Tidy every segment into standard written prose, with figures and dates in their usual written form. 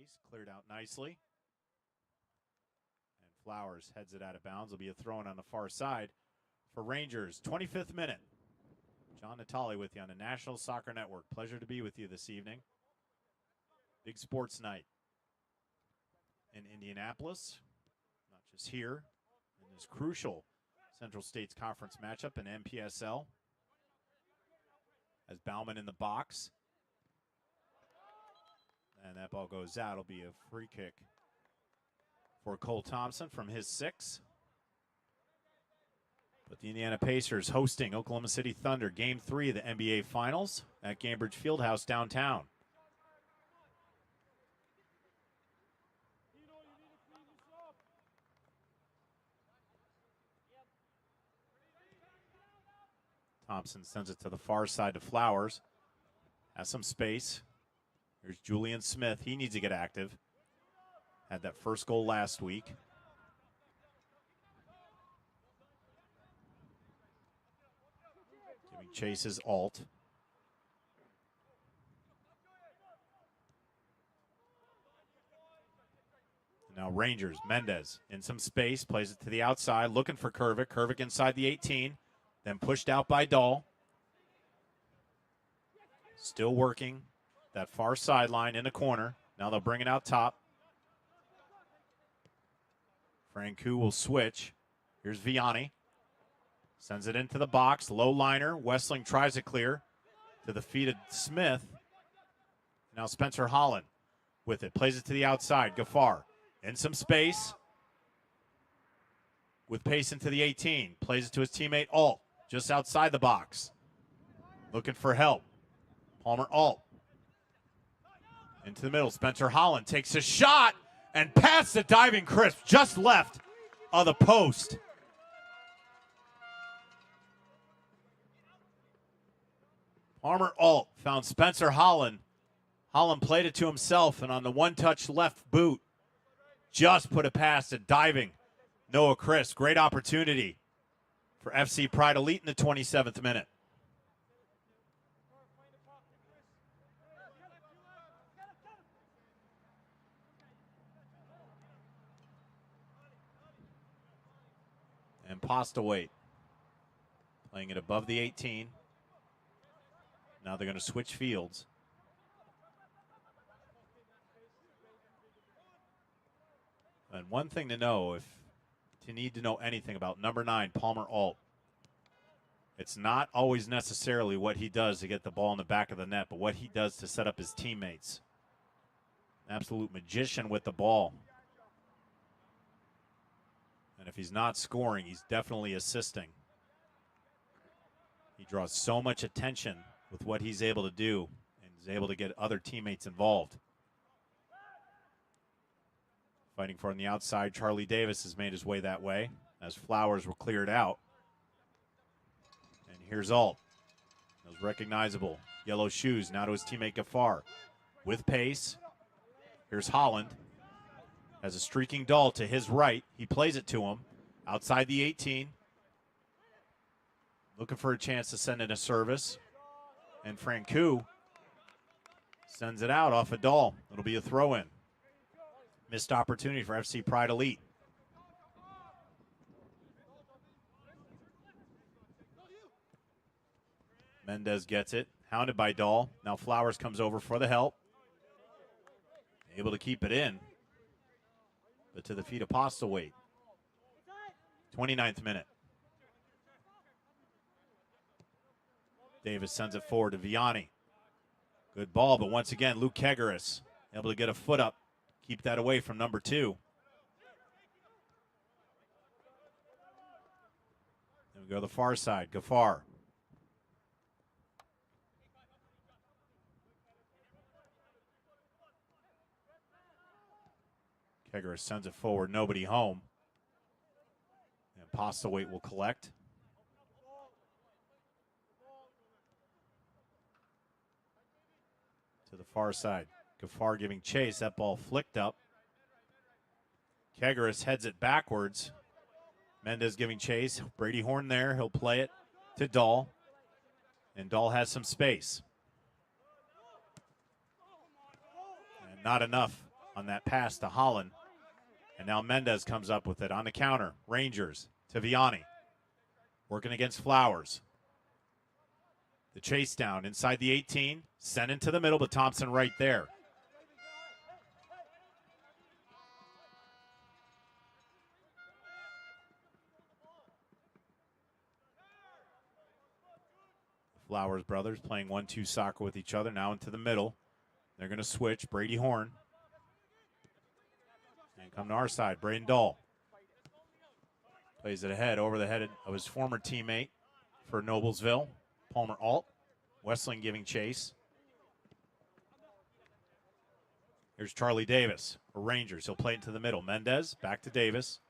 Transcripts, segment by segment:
Pace cleared out nicely. And Flowers heads it out of bounds. It'll be a throw-in on the far side for Rangers. 25th minute. John Natale with you on the National Soccer Network. Pleasure to be with you this evening. Big sports night in Indianapolis. Not just here in this crucial Central States Conference matchup in NPSL. As Bauman in the box. And that ball goes out. It'll be a free kick for Cole Thompson from his 6. But the Indiana Pacers hosting Oklahoma City Thunder, Game 3 of the NBA Finals at Gainbridge Fieldhouse downtown. Thompson sends it to the far side to Flowers. Has some space. Here's Julian Smith. He needs to get active. Had that first goal last week. Giving chases Alt. Now Rangers, Mendez in some space, plays it to the outside, looking for Kervik. Kervik inside the 18, then pushed out by Dahl. Still working that far sideline in the corner. Now they'll bring it out top. Francu will switch. Here's Vianney. Sends it into the box. Low liner. Westling tries to clear to the feet of Smith. Now Spencer Holland with it. Plays it to the outside. Gaffar in some space. With pace into the 18. Plays it to his teammate Alt. Just outside the box. Looking for help. Palmer Alt. Into the middle. Spencer Holland takes a shot and past the diving Crisp. Just left of the post. Palmer Alt found Spencer Holland. Holland played it to himself, and on the one-touch left boot, just put it past a diving Noah Crisp. Great opportunity for FC Pride Elite in the 27th minute. And Postlewaite playing it above the 18. Now they're going to switch fields. And one thing to know, if you need to know anything about number 9, Palmer Alt, it's not always necessarily what he does to get the ball in the back of the net, but what he does to set up his teammates. An absolute magician with the ball. And if he's not scoring, he's definitely assisting. He draws so much attention with what he's able to do and is able to get other teammates involved. Fighting for on the outside, Charlie Davis has made his way that way as Flowers were cleared out. And here's Alt. Those recognizable yellow shoes now to his teammate Gaffar. With pace, here's Holland. Has a streaking Dahl to his right. He plays it to him outside the 18. Looking for a chance to send in a service. And Francu sends it out off a Dahl. It'll be a throw-in. Missed opportunity for FC Pride Elite. Mendez gets it. Hounded by Dahl. Now Flowers comes over for the help. Able to keep it in. But to the feet of Postlewaite. 29th minute. Davis sends it forward to Vianney. Good ball, but once again, Luke Kegaris able to get a foot up. Keep that away from number 2. Then we go to the far side. Gaffar. Kegaris sends it forward. Nobody home. And Postlewaite will collect. To the far side. Gaffar giving chase. That ball flicked up. Kegaris heads it backwards. Mendez giving chase. Brady Horn there. He'll play it to Dahl. And Dahl has some space. And not enough on that pass to Holland. And now Mendez comes up with it on the counter. Rangers to Vianney. Working against Flowers. The chase down inside the 18. Sent into the middle, but Thompson right there. Flowers brothers playing 1-2 soccer with each other. Now into the middle. They're going to switch. Brady Horn. And come to our side. Braden Dahl. Plays it ahead, over the head of his former teammate for Noblesville, Palmer Alt. Westling giving chase. Here's Charlie Davis for Rangers. He'll play it into the middle. Mendez back to Davis.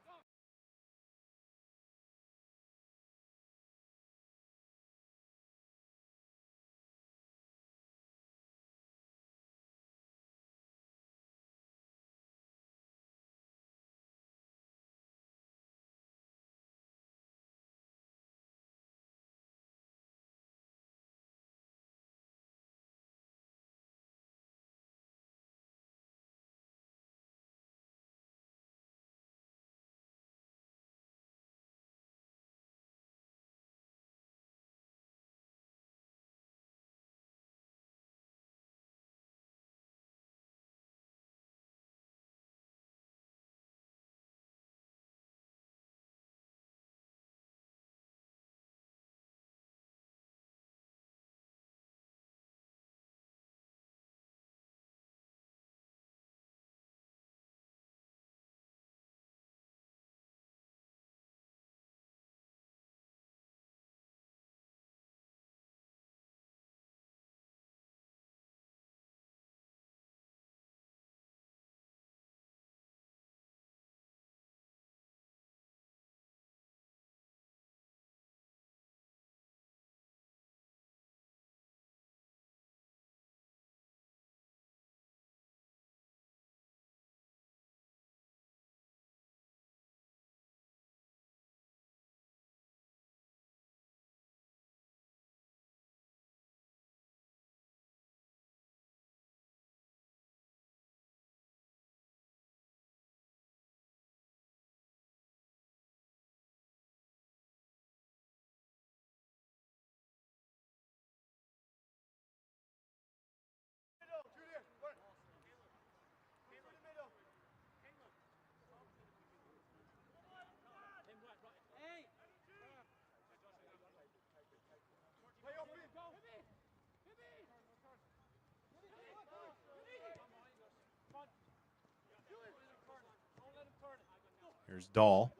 Here's Dahl.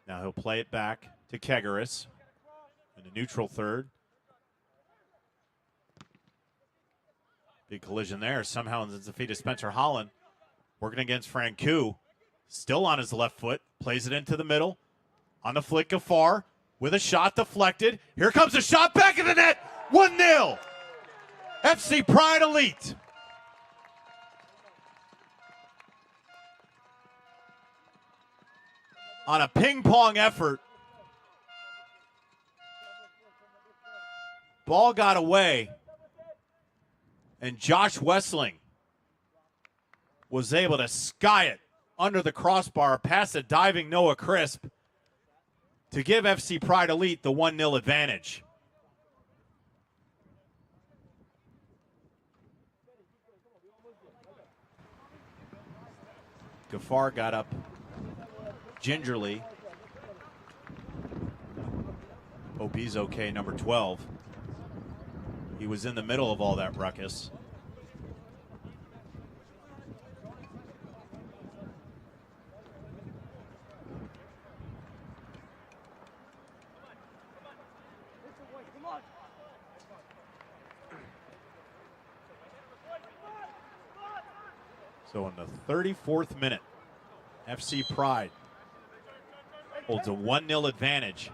Now he'll play it back to Kegaris in the neutral third. Big collision there. Somehow in the feet of Spencer Holland. Working against Francoux. Still on his left foot. Plays it into the middle. On the flick of Farr. With a shot deflected. Here comes a shot back of the net. 1-0. FC Pride Elite. On a ping-pong effort. Ball got away. And Josh Westling was able to sky it under the crossbar past a diving Noah Crisp to give FC Pride Elite the 1-0 advantage. Gaffar got up gingerly. Obizoke, number 12. He was in the middle of all that ruckus. So in the 34th minute, FC Pride holds a 1-0 advantage,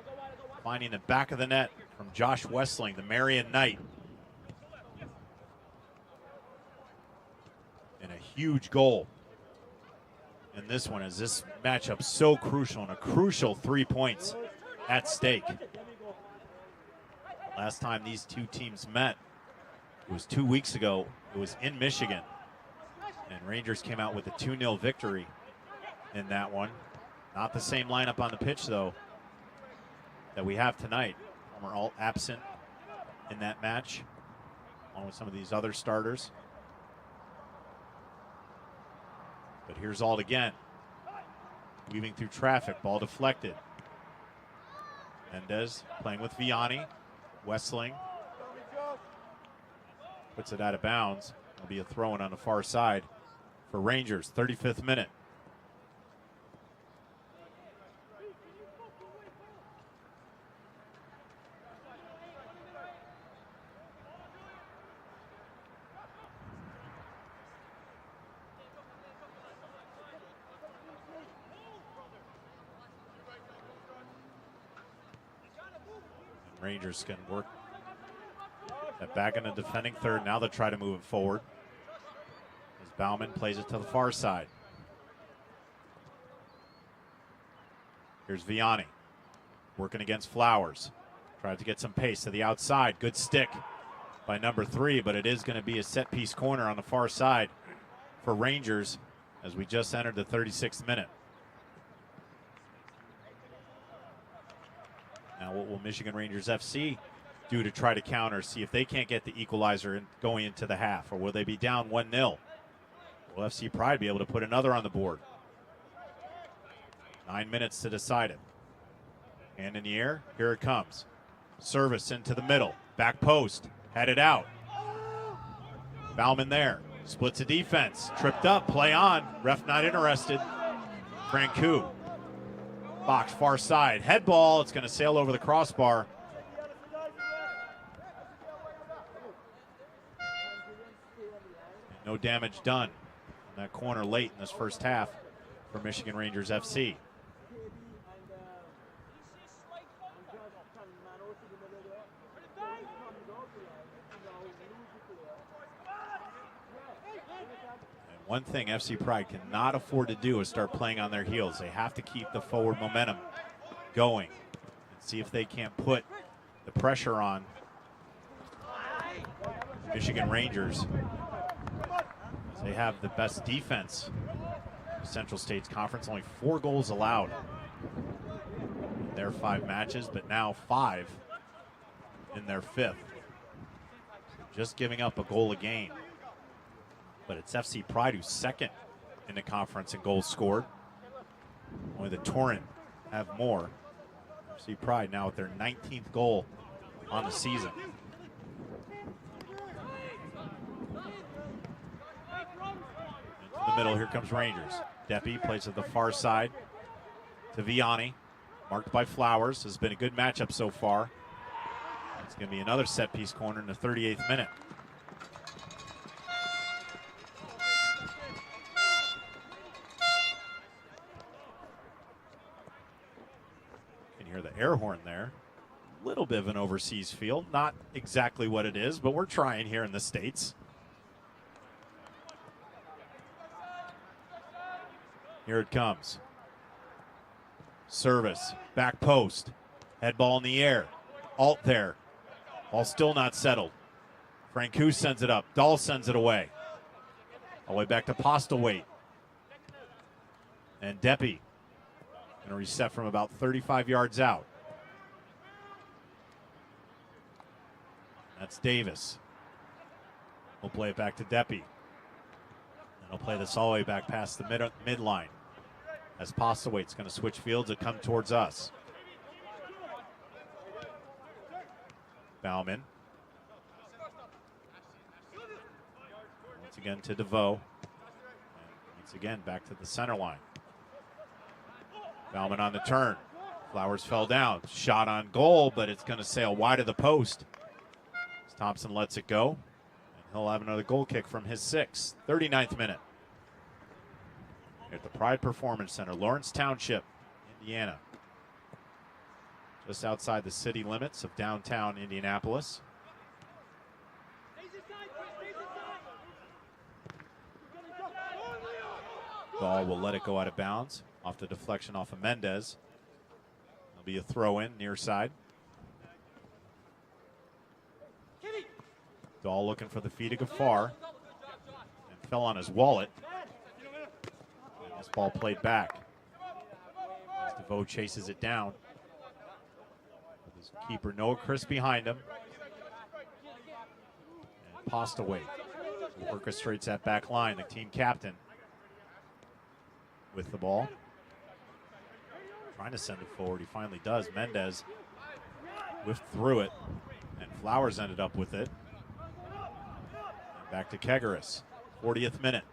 finding the back of the net from Josh Westling, the Marion Knight. And a huge goal in this one, as this matchup so crucial, and a crucial 3 points at stake. Last time these two teams met, it was 2 weeks ago. It was in Michigan. And Rangers came out with a 2-0 victory in that one. Not the same lineup on the pitch, though, that we have tonight. We're all absent in that match, along with some of these other starters. But here's Alt again. Weaving through traffic, ball deflected. Mendez playing with Vianney. Wessling puts it out of bounds. It'll be a throw-in on the far side for Rangers, 35th minute. Rangers can work that back in the defending third. Now they'll try to move it forward as Bauman plays it to the far side. Here's Vianney working against Flowers. Tried to get some pace to the outside. Good stick by number 3, but it is going to be a set piece corner on the far side for Rangers as we just entered the 36th minute. Now, what will Michigan Rangers FC do to try to counter, see if they can't get the equalizer going into the half, or will they be down 1-0? Will FC Pride be able to put another on the board? 9 minutes to decide it. Hand in the air, here it comes. Service into the middle, back post, headed out. Bauman there, splits a defense, tripped up, play on, ref not interested. Francouz. Box far side, head ball, it's going to sail over the crossbar. No damage done in that corner late in this first half for Michigan Rangers FC. One thing FC Pride cannot afford to do is start playing on their heels. They have to keep the forward momentum going and see if they can't put the pressure on Michigan Rangers. They have the best defense in Central States Conference. Only 4 goals allowed in their 5 matches, but now 5 in their 5th. Just giving up a goal a game. But it's FC Pride who's second in the conference in goals scored. Only the Torrent have more. FC Pride now with their 19th goal on the season. Into the middle, here comes Rangers. Deppy plays at the far side to Vianney. Marked by Flowers. Has been a good matchup so far. It's going to be another set piece corner in the 38th minute. Hear the air horn there. A little bit of an overseas feel. Not exactly what it is, but we're trying here in the States. Here it comes. Service, back post, head ball in the air. Alt there. Ball still not settled. Francouz sends it up. Dahl sends it away. All the way back to Postlewaite. And Deppy. Going to reset from about 35 yards out. That's Davis. We'll play it back to Deppy. And he'll play this all the way back past the midline. As Postlewaite's going to switch fields and come towards us. Bauman. Once again to DeVoe. And once again back to the center line. Bauman on the turn. Flowers fell down. Shot on goal, but it's going to sail wide of the post. As Thompson lets it go. And he'll have another goal kick from his 6th. 39th minute. Here at the Pride Performance Center, Lawrence Township, Indiana. Just outside the city limits of downtown Indianapolis. Ball will let it go out of bounds. Off the deflection off of Mendez. There'll be a throw-in near side. Dahl looking for the feet of Gafar. And fell on his wallet. And this ball played back. As DeVoe chases it down. With his keeper Noah Chris behind him. And Postaway orchestrates that back line, the team captain with the ball. Trying to send it forward, he finally does. Mendez whiffed through it, and Flowers ended up with it. And back to Kegaris, 40th minute.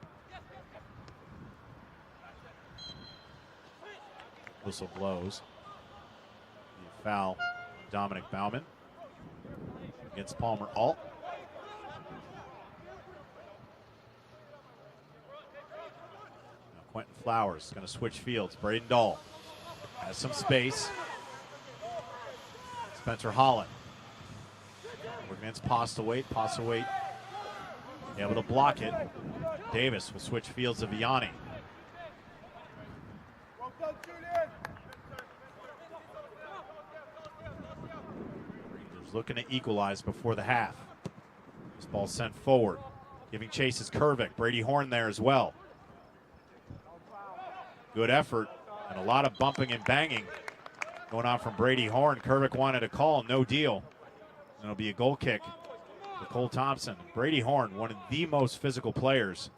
Whistle blows. The foul, Dominic Bauman against Palmer Alt. Quentin Flowers going to switch fields. Braden Dahl has some space. Spencer Holland working against Postaway. Postaway able to block it. Davis will switch fields to Vianney. Rangers looking to equalize before the half. This ball sent forward. Giving chase is Kervik. Brady Horn there as well. Good effort and a lot of bumping and banging going on from Brady Horn. Kervik wanted a call, no deal. And it'll be a goal kick for Cole Thompson. Brady Horn, one of the most physical players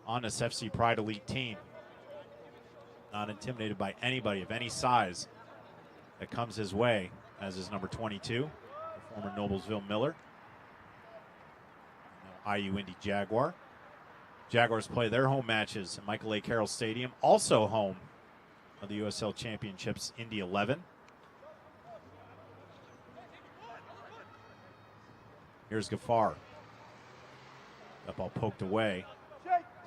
on this FC Pride Elite team. Not intimidated by anybody of any size that comes his way, as is number 22, the former Noblesville Miller. IU Indy Jaguar. Jaguars play their home matches at Michael A. Carroll Stadium, also home of the USL Championships Indy 11. Here's Gaffar. That ball poked away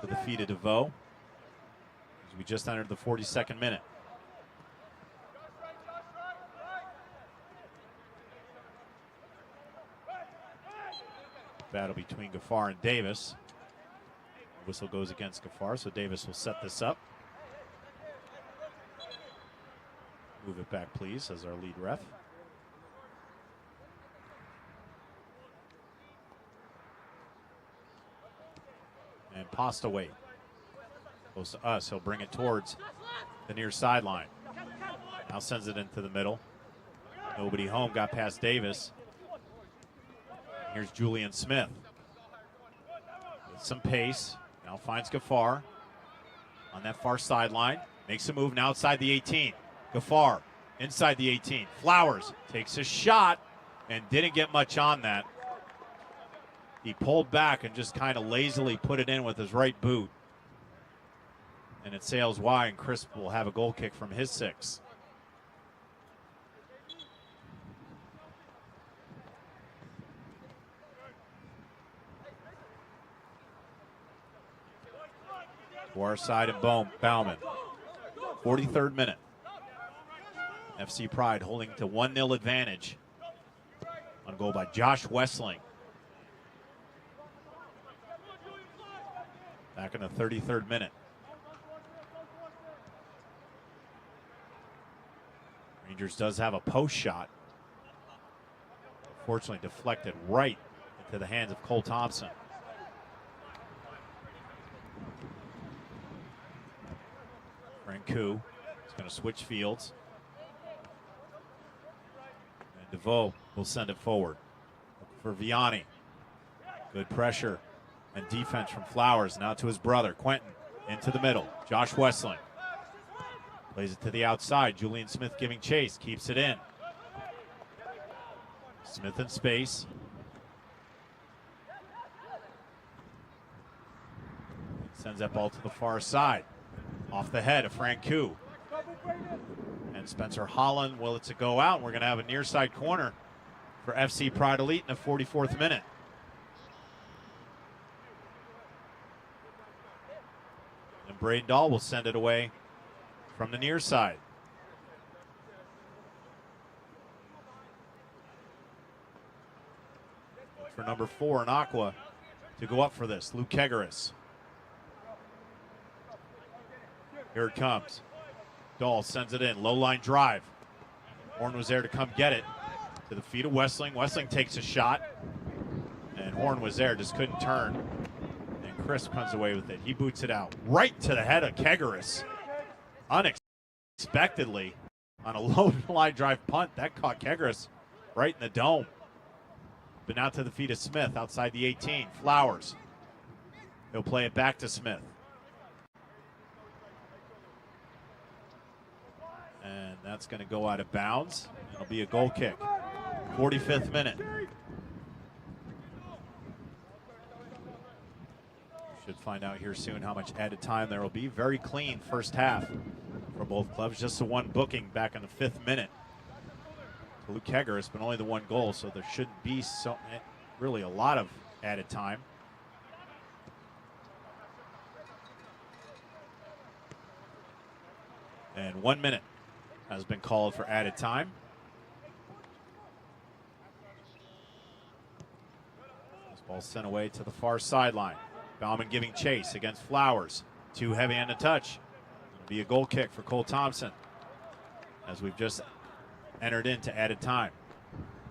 to the feet of DeVoe as we just entered the 42nd minute. Battle between Gaffar and Davis. Whistle goes against Gaffar, so Davis will set this up. Move it back, please, as our lead ref. And Postaway close to us. He'll bring it towards the near sideline. Now sends it into the middle. Nobody home, got past Davis. Here's Julian Smith with some pace. Now finds Gaffar on that far sideline. Makes a move now outside the 18. Gaffar inside the 18. Flowers takes a shot and didn't get much on that. He pulled back and just kind of lazily put it in with his right boot. And it sails wide, and Crisp will have a goal kick from his 6. To our side and Bauman. 43rd minute. FC Pride holding to 1-0 advantage. On goal by Josh Wessling. Back in the 33rd minute. Rangers does have a post shot. Fortunately deflected right into the hands of Cole Thompson. Franku is going to switch fields. And DeVoe will send it forward for Vianney. Good pressure and defense from Flowers. Now to his brother, Quentin, into the middle. Josh Wessling plays it to the outside. Julian Smith giving chase, keeps it in. Smith in space. Sends that ball to the far side. Off the head of Franku. And Spencer Holland will it go out. We're going to have a near side corner for FC Pride Elite in the 44th minute. And Braden Dahl will send it away from the near side. For number 4 in Aqua to go up for this, Luke Kegaris. Here it comes. Dahl sends it in. Low line drive. Horn was there to come get it. To the feet of Wessling. Wessling takes a shot. And Horn was there, just couldn't turn. And Crisp comes away with it. He boots it out right to the head of Kegaris. Unexpectedly on a low line drive punt. That caught Kegaris right in the dome. But now to the feet of Smith outside the 18. Flowers. He'll play it back to Smith. And that's going to go out of bounds. It'll be a goal kick. 45th minute. Should find out here soon how much added time there will be. Very clean first half for both clubs. Just the one booking back in the 5th minute. To Luke Kegaris, but only the one goal, so there shouldn't be really a lot of added time. And 1 minute has been called for added time. This ball sent away to the far sideline. Bauman giving chase against Flowers. Too heavy on the touch. It'll be a goal kick for Cole Thompson as we've just entered into added time.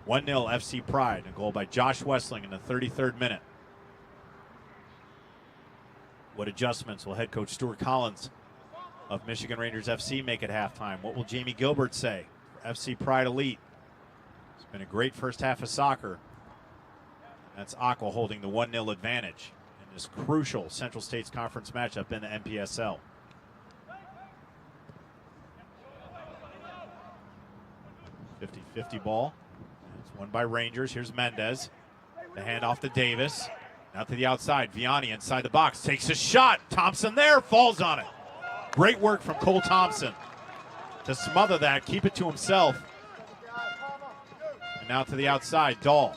1-0 FC Pride. A goal by Josh Wessling in the 33rd minute. What adjustments will head coach Stuart Collins of Michigan Rangers FC make at halftime? What will Jamie Gilbert say for FC Pride Elite? It's been a great first half of soccer. That's Aqua holding the 1-0 advantage in this crucial Central States Conference matchup in the NPSL. .50 ball. It's won by Rangers. Here's Mendez. The handoff to Davis. Now to the outside. Vianney inside the box. Takes a shot. Thompson there. Falls on it. Great work from Cole Thompson to smother that. Keep it to himself. And now to the outside. Dahl.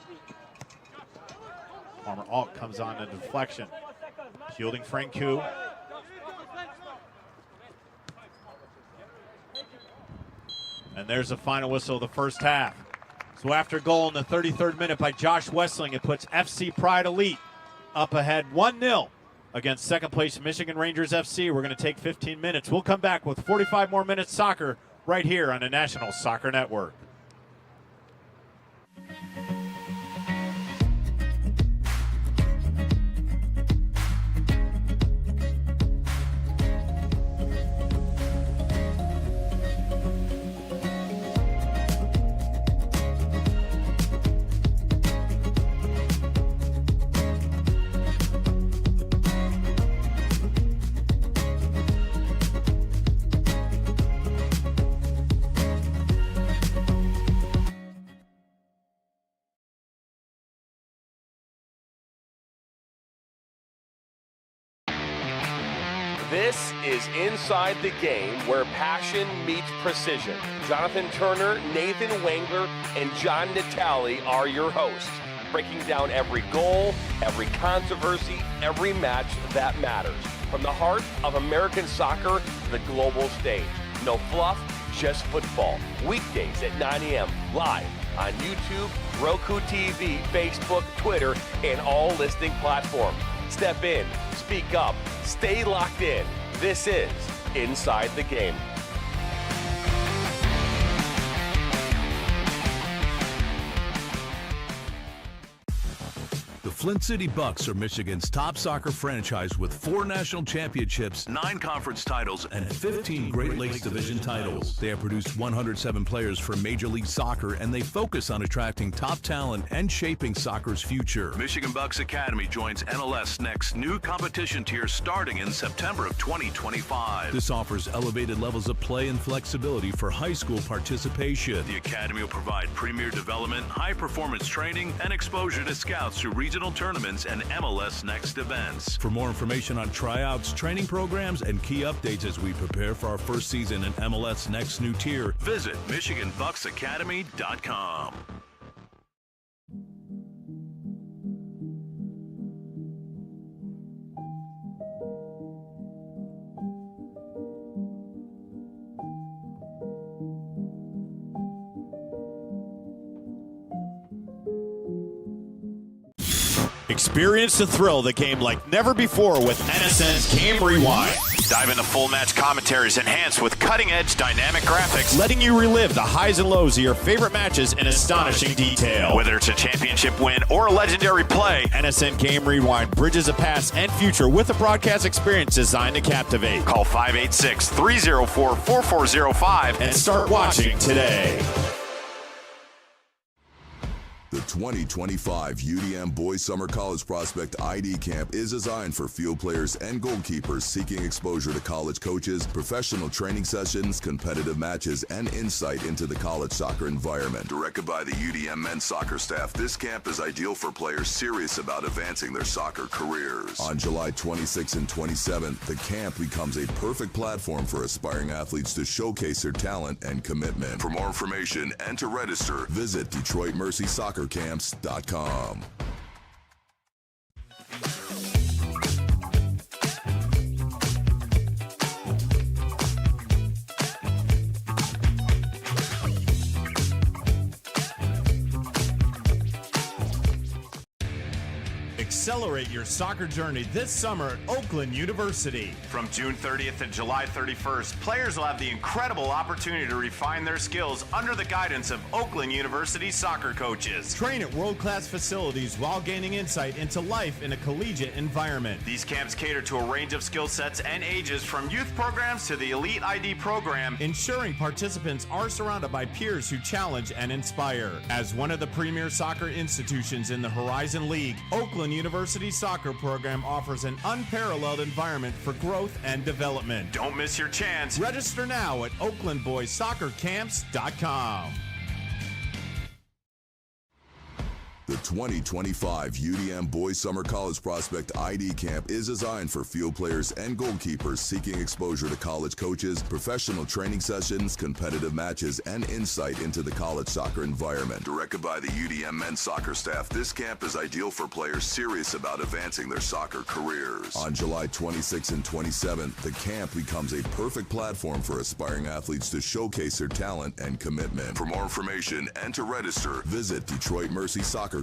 Farmer Alt comes on a deflection. Shielding Francouz. And there's the final whistle of the first half. So after a goal in the 33rd minute by Josh Wessling, it puts FC Pride Elite up ahead 1-0 against second place Michigan Rangers FC. We're going to take 15 minutes. We'll come back with 45 more minutes soccer right here on the National Soccer Network. This is Inside the Game, where passion meets precision. Jonathan Turner, Nathan Wangler, and John Natale are your hosts, breaking down every goal, every controversy, every match that matters. From the heart of American soccer to the global stage. No fluff, just football. Weekdays at 9 a.m. live on YouTube, Roku TV, Facebook, Twitter, and all listening platforms. Step in, speak up, stay locked in. This is Inside the Game. The Flint City Bucks are Michigan's top soccer franchise with 4 national championships, 9 conference titles, and 15 Great Lakes Division titles. They have produced 107 players for Major League Soccer, and they focus on attracting top talent and shaping soccer's future. Michigan Bucks Academy joins NLS Next new competition tier starting in September of 2025. This offers elevated levels of play and flexibility for high school participation. The Academy will provide premier development, high-performance training, and exposure to scouts through regional tournaments and MLS Next events. For more information on tryouts, training programs, and key updates as we prepare for our first season in MLS Next new tier, visit MichiganBucksAcademy.com. Experience the thrill of the game like never before with NSN's Game Rewind. Dive into full match commentaries enhanced with cutting-edge dynamic graphics, letting you relive the highs and lows of your favorite matches in astonishing detail. Whether it's a championship win or a legendary play, NSN Game Rewind bridges the past and future with a broadcast experience designed to captivate. Call 586-304-4405 and start watching today. The 2025 UDM Boys Summer College Prospect ID Camp is designed for field players and goalkeepers seeking exposure to college coaches, professional training sessions, competitive matches, and insight into the college soccer environment. Directed by the UDM men's soccer staff, this camp is ideal for players serious about advancing their soccer careers. On July 26th and 27th, the camp becomes a perfect platform for aspiring athletes to showcase their talent and commitment. For more information and to register, visit DetroitMercySoccerCamps.com. Accelerate your soccer journey this summer at Oakland University. From June 30th to July 31st, players will have the incredible opportunity to refine their skills under the guidance of Oakland University soccer coaches. Train at world-class facilities while gaining insight into life in a collegiate environment. These camps cater to a range of skill sets and ages, from youth programs to the Elite ID program, ensuring participants are surrounded by peers who challenge and inspire. As one of the premier soccer institutions in the Horizon League, Oakland University soccer program offers an unparalleled environment for growth and development. Don't miss your chance. Register now at OaklandBoysSoccerCamps.com. The 2025 UDM Boys Summer College Prospect ID Camp is designed for field players and goalkeepers seeking exposure to college coaches, professional training sessions, competitive matches, and insight into the college soccer environment. Directed by the UDM men's soccer staff, this camp is ideal for players serious about advancing their soccer careers. On July 26th and 27th, the camp becomes a perfect platform for aspiring athletes to showcase their talent and commitment. For more information and to register, visit DetroitMercySoccerCamps.com.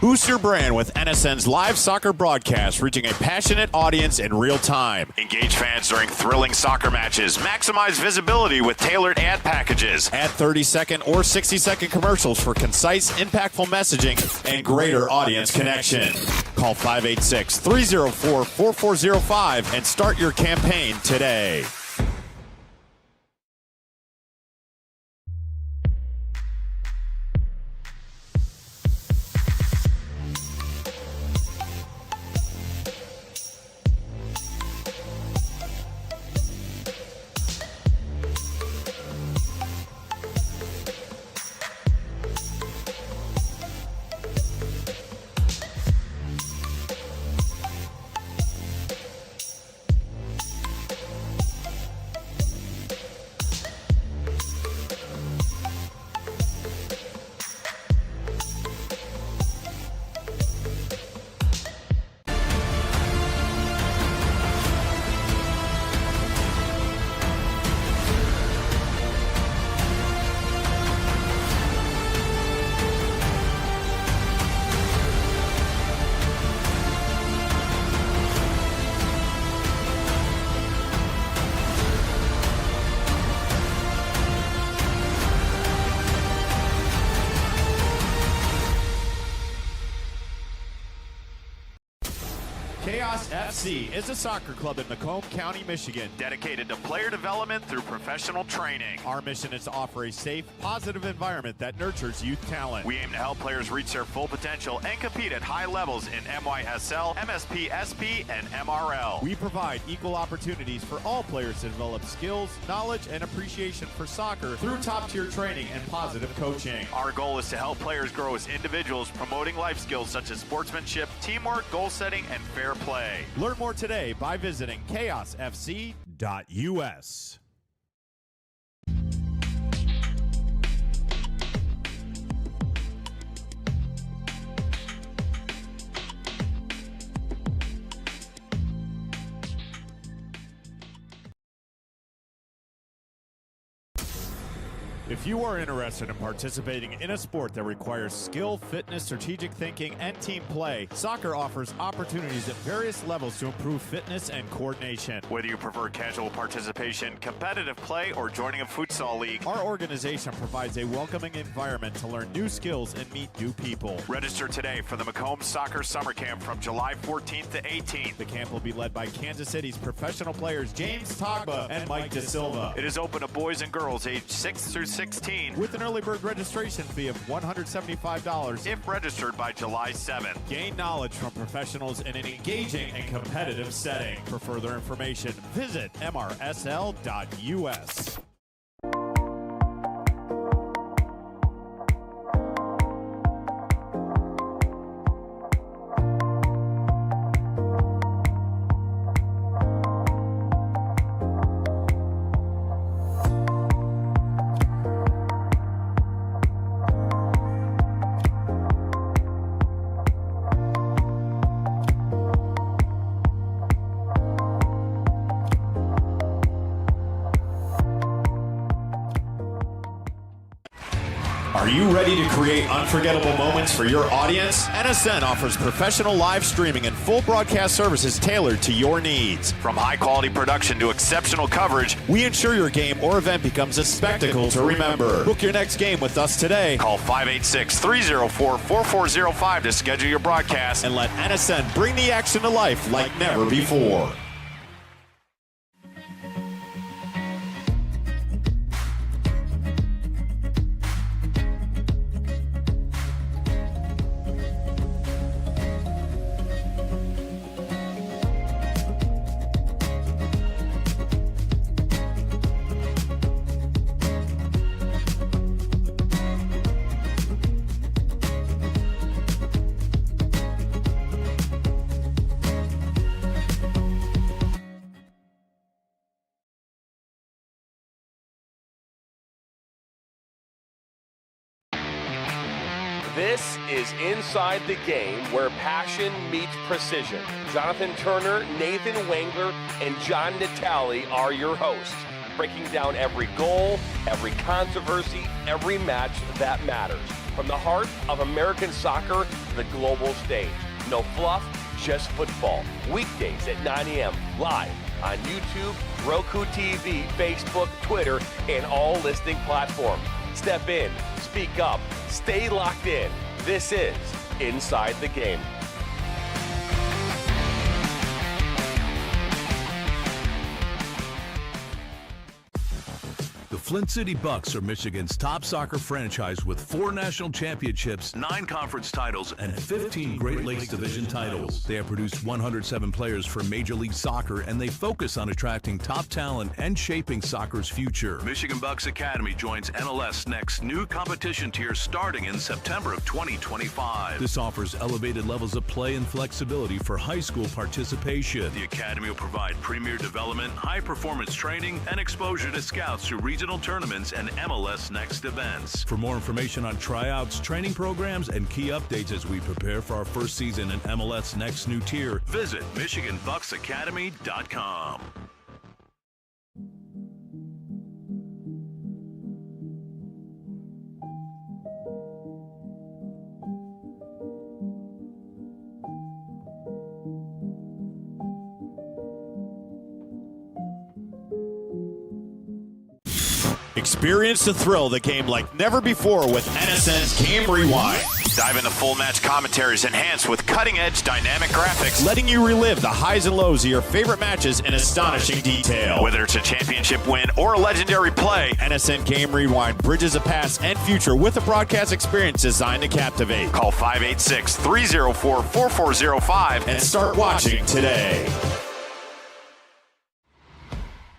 Boost your brand with NSN's live soccer broadcast, reaching a passionate audience in real time. Engage fans during thrilling soccer matches. Maximize visibility with tailored ad packages. Add 30-second or 60-second commercials for concise, impactful messaging and greater audience connection. Call 586-304-4405 and start your campaign today. This is Inside the Game, where passion meets precision. Jonathan Turner, Nathan Wengler, and John Natale are your hosts, breaking down every goal, every controversy, every match that matters. From the heart of American soccer to the global stage. No fluff, just football. Weekdays at 9 a.m. live on YouTube, Roku TV, Facebook, Twitter, and all listening platforms. Step in, speak up, stay locked in. This is Inside the Game. The Flint City Bucks are Michigan's top soccer franchise with 4 national championships, 9 conference titles, and 15 Great Lakes Division titles. They have produced 107 players for Major League Soccer, and they focus on attracting top talent and shaping soccer's future. Michigan Bucks Academy joins MLS Next new competition tier starting in September of 2025. This offers elevated levels of play and flexibility for high school participation. The Academy will provide premier development, high-performance training, and exposure to scouts through regional tournaments and MLS Next events. For more information on tryouts, training programs, and key updates as we prepare for our first season in MLS Next new tier, visit MichiganBucksAcademy.com. Experience the thrill of the game like never before with NSN's Game Rewind. Dive into full match commentaries enhanced with cutting-edge dynamic graphics, letting you relive the highs and lows of your favorite matches in astonishing detail. Whether it's a championship win or a legendary play, NSN Game Rewind bridges the past and future with a broadcast experience designed to captivate. Call 586-304-4405 and start watching today.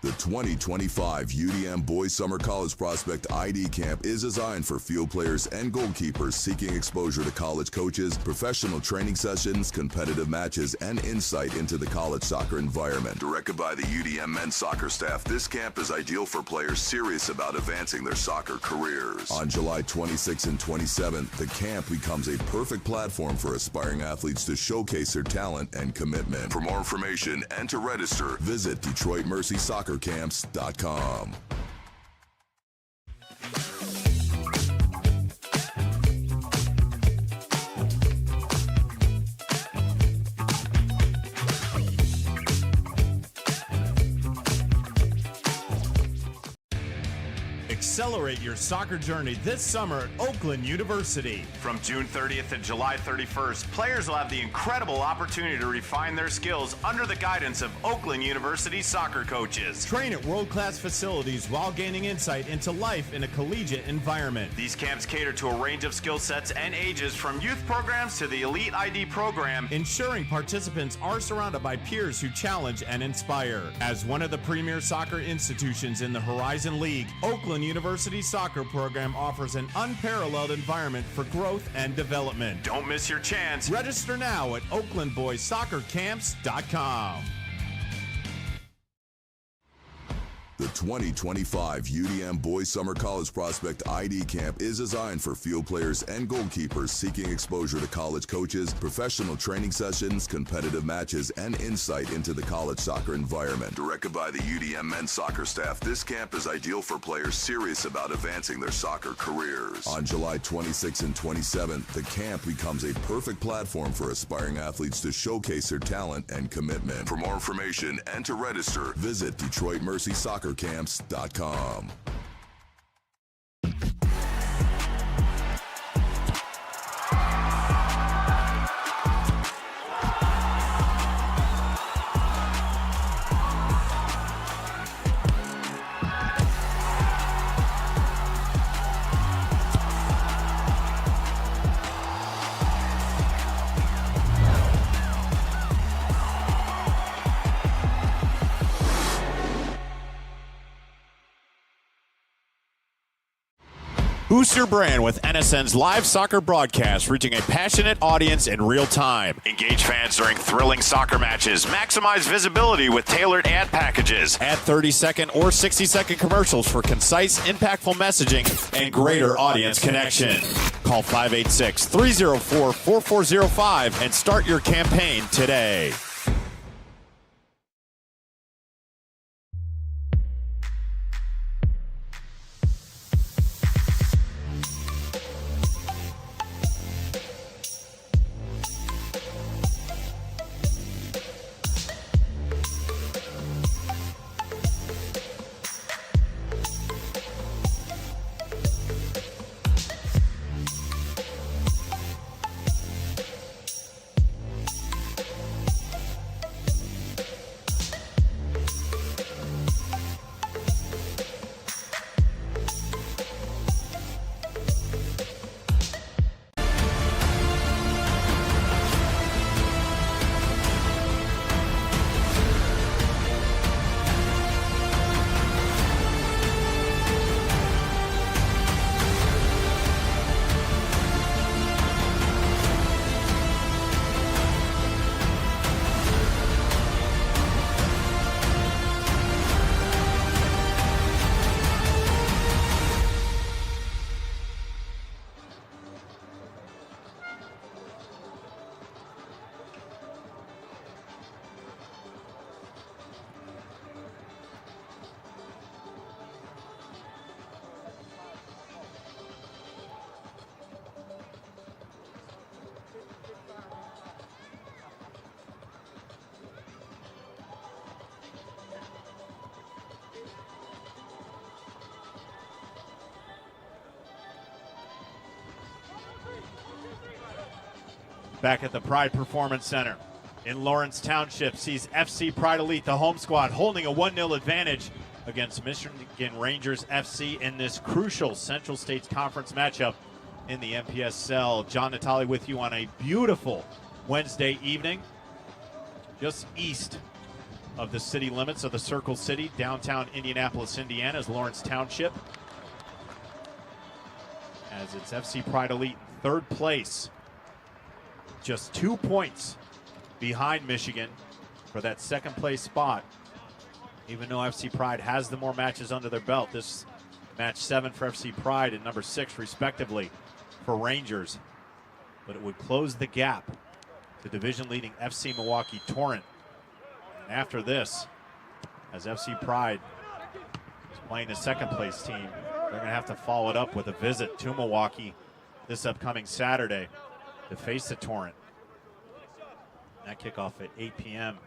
The 2025 UDM Boys Summer College Prospect ID Camp is designed for field players and goalkeepers seeking exposure to college coaches, professional training sessions, competitive matches, and insight into the college soccer environment. Directed by the UDM men's soccer staff, this camp is ideal for players serious about advancing their soccer careers. On July 26th and 27th, the camp becomes a perfect platform for aspiring athletes to showcase their talent and commitment. For more information and to register, visit DetroitMercySoccerCamps.com. Accelerate your soccer journey this summer at Oakland University. From June 30th to July 31st, players will have the incredible opportunity to refine their skills under the guidance of Oakland University soccer coaches. Train at world-class facilities while gaining insight into life in a collegiate environment. These camps cater to a range of skill sets and ages, from youth programs to the Elite ID program, ensuring participants are surrounded by peers who challenge and inspire. As one of the premier soccer institutions in the Horizon League, Oakland University soccer program offers an unparalleled environment for growth and development. Don't miss your chance. Register now at OaklandBoysSoccerCamps.com. The 2025 UDM Boys Summer College Prospect ID Camp is designed for field players and goalkeepers seeking exposure to college coaches, professional training sessions, competitive matches, and insight into the college soccer environment. Directed by the UDM men's soccer staff, this camp is ideal for players serious about advancing their soccer careers. On July 26th and 27th, the camp becomes a perfect platform for aspiring athletes to showcase their talent and commitment. For more information and to register, visit DetroitMercySoccerCamps.com. Boost your brand with NSN's live soccer broadcast, reaching a passionate audience in real time. Engage fans during thrilling soccer matches. Maximize visibility with tailored ad packages. Add 30-second or 60-second commercials for concise, impactful messaging and greater audience connection. Call 586-304-4405 and start your campaign today. Back at the Pride Performance Center in Lawrence Township sees FC Pride Elite, the home squad, holding a 1-0 advantage against Michigan Rangers FC in this crucial Central States Conference matchup in the NPSL. John Natale with you on a beautiful Wednesday evening, just east of the city limits of the Circle City, downtown Indianapolis, Indiana, is Lawrence Township. As it's FC Pride Elite in third place, just 2 points behind Michigan for that second place spot. Even though FC Pride has the more matches under their belt, this match 7 for FC Pride and number 6 respectively for Rangers. But it would close the gap to division-leading FC Milwaukee Torrent. And after this, as FC Pride is playing the second place team, they're going to have to follow it up with a visit to Milwaukee this upcoming Saturday to face the Torrent. That kickoff at 8 p.m.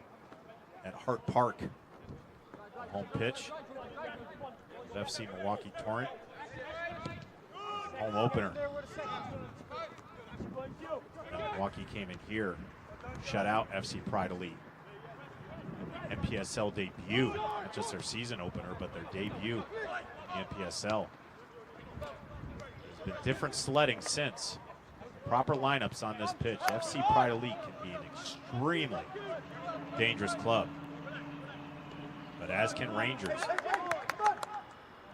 at Hart Park. Home pitch. FC Milwaukee Torrent. Home opener. And Milwaukee came in here, shut out FC Pride Elite. NPSL debut, not just their season opener, but their debut in the NPSL. There's been different sledding since. Proper lineups on this pitch. FC Pride Elite can be an extremely dangerous club, but as can Rangers.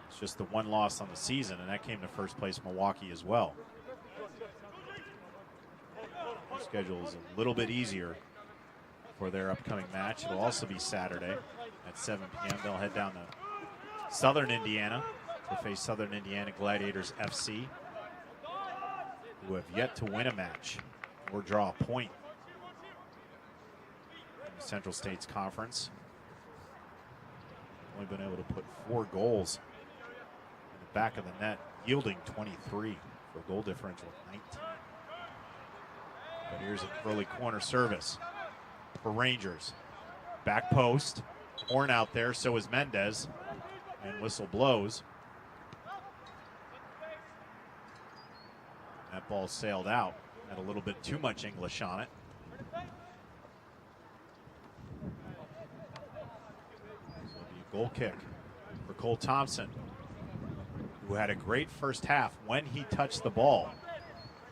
It's just the one loss on the season, and that came to first place Milwaukee as well. Their schedule is a little bit easier for their upcoming match. It'll also be Saturday at 7 p.m. They'll head down to Southern Indiana to face Southern Indiana Gladiators FC, who have yet to win a match or draw a point in the Central States Conference. Only been able to put 4 goals in the back of the net, yielding 23 for a goal differential of 19. But here's an early corner service for Rangers. Back post, Horn out there, so is Mendez, and whistle blows. That ball sailed out, had a little bit too much English on it. This will be a goal kick for Cole Thompson, who had a great first half when he touched the ball.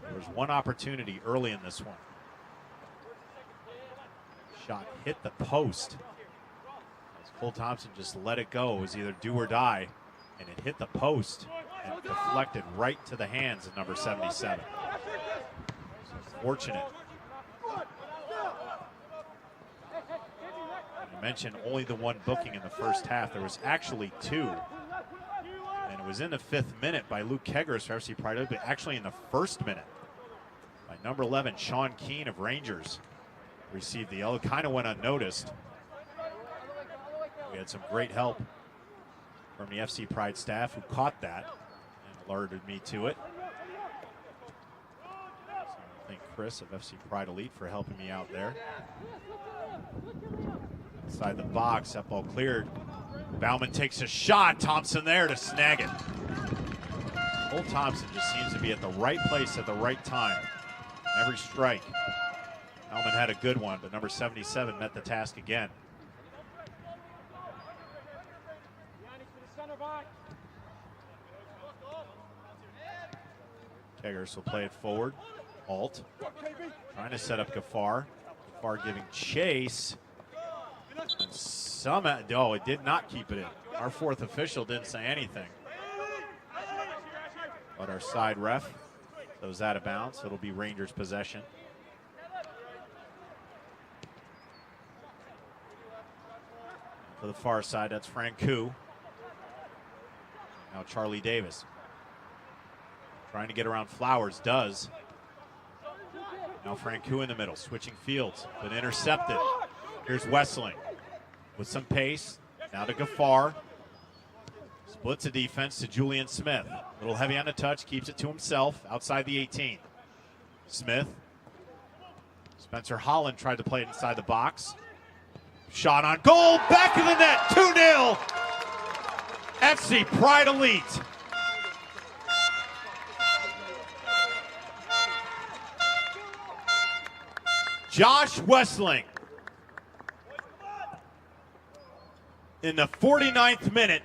There was one opportunity early in this one. Shot hit the post. As Cole Thompson just let it go. It was either do or die, and it hit the post and deflected right to the hands of number 77. So fortunate. I mentioned only the one booking in the first half. There was actually 2. And it was in the 5th minute by Luke Keggers for FC Pride, but actually in the 1st minute by number 11, Sean Keane of Rangers. Received the yellow, kind of went unnoticed. We had some great help from the FC Pride staff who caught that and alerted me to it. So I thank Chris of FC Pride Elite for helping me out there. Inside the box, that ball cleared. Bauman takes a shot, Thompson there to snag it. Cole Thompson just seems to be at the right place at the right time. Every strike. Bauman had a good one, but number 77 met the task again. Keggers will play it forward. Alt trying to set up Gafar. Gafar giving chase. And somehow, it did not keep it in. Our 4th official didn't say anything. But our side ref goes out of bounds. It'll be Rangers possession. To the far side, that's Francoux. Now Charlie Davis. Trying to get around Flowers, does. Now Francoux in the middle, switching fields, but intercepted. Here's Wessling with some pace. Now to Gafar. Splits the defense to Julian Smith. A little heavy on the touch, keeps it to himself outside the 18. Smith. Spencer Holland tried to play it inside the box. Shot on goal, back of the net, 2-0. FC Pride Elite. Josh Wessling. In the 49th minute,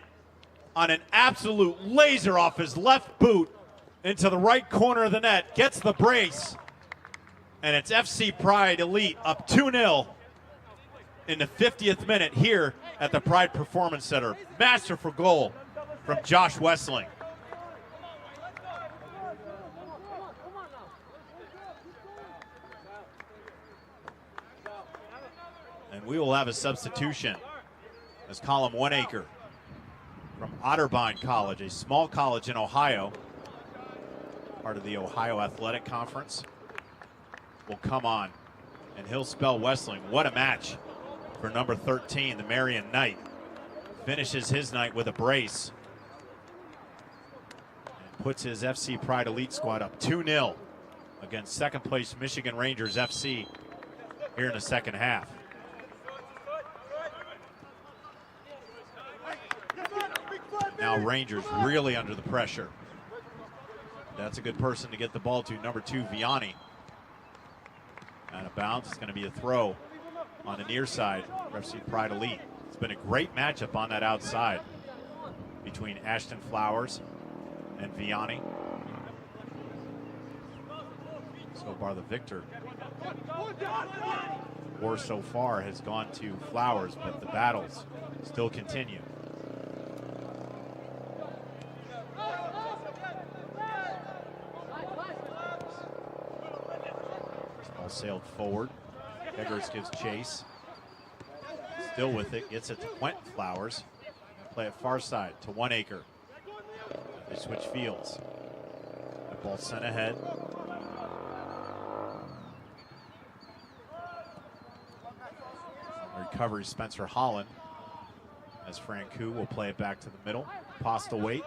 on an absolute laser off his left boot into the right corner of the net, gets the brace, and it's FC Pride Elite up 2-0 in the 50th minute here at the Pride Performance Center. Masterful goal from Josh Wessling. And we will have a substitution as Colin Oneacre from Otterbein College, a small college in Ohio, part of the Ohio Athletic Conference, will come on, and he'll spell Wessling. What a match for number 13, the Marion Knight. Finishes his night with a brace and puts his FC Pride Elite squad up 2-0 against second place Michigan Rangers FC here in the second half. Now Rangers really under the pressure. That's a good person to get the ball to, number 2, Vianney. Out of bounds, it's going to be a throw on the near side for FC Pride Elite. It's been a great matchup on that outside between Ashton Flowers and Vianney. So far the victor war so far has gone to Flowers, but the battles still continue. Sailed forward. Eggers gives chase. Still with it. Gets it to Quentin Flowers. Play it far side to Oneacre. They switch fields. The ball sent ahead. Recovery Spencer Holland. As Francoux will play it back to the middle. Postlewaite.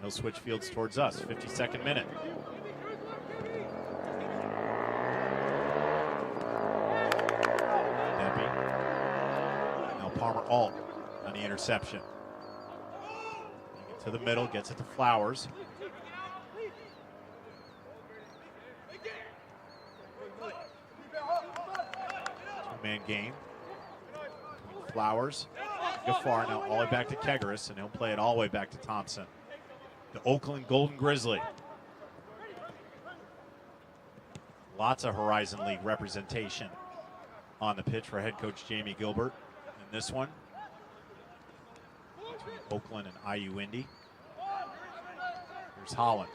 He'll switch fields towards us. 52nd minute. Palmer Alt on the interception. To the middle, gets it to Flowers. Two-man game. Flowers, Gaffar now all the way back to Kegeris, and he'll play it all the way back to Thompson. The Oakland Golden Grizzly. Lots of Horizon League representation on the pitch for head coach Jamie Gilbert. This one between Oakland and IU Indy. Here's Holland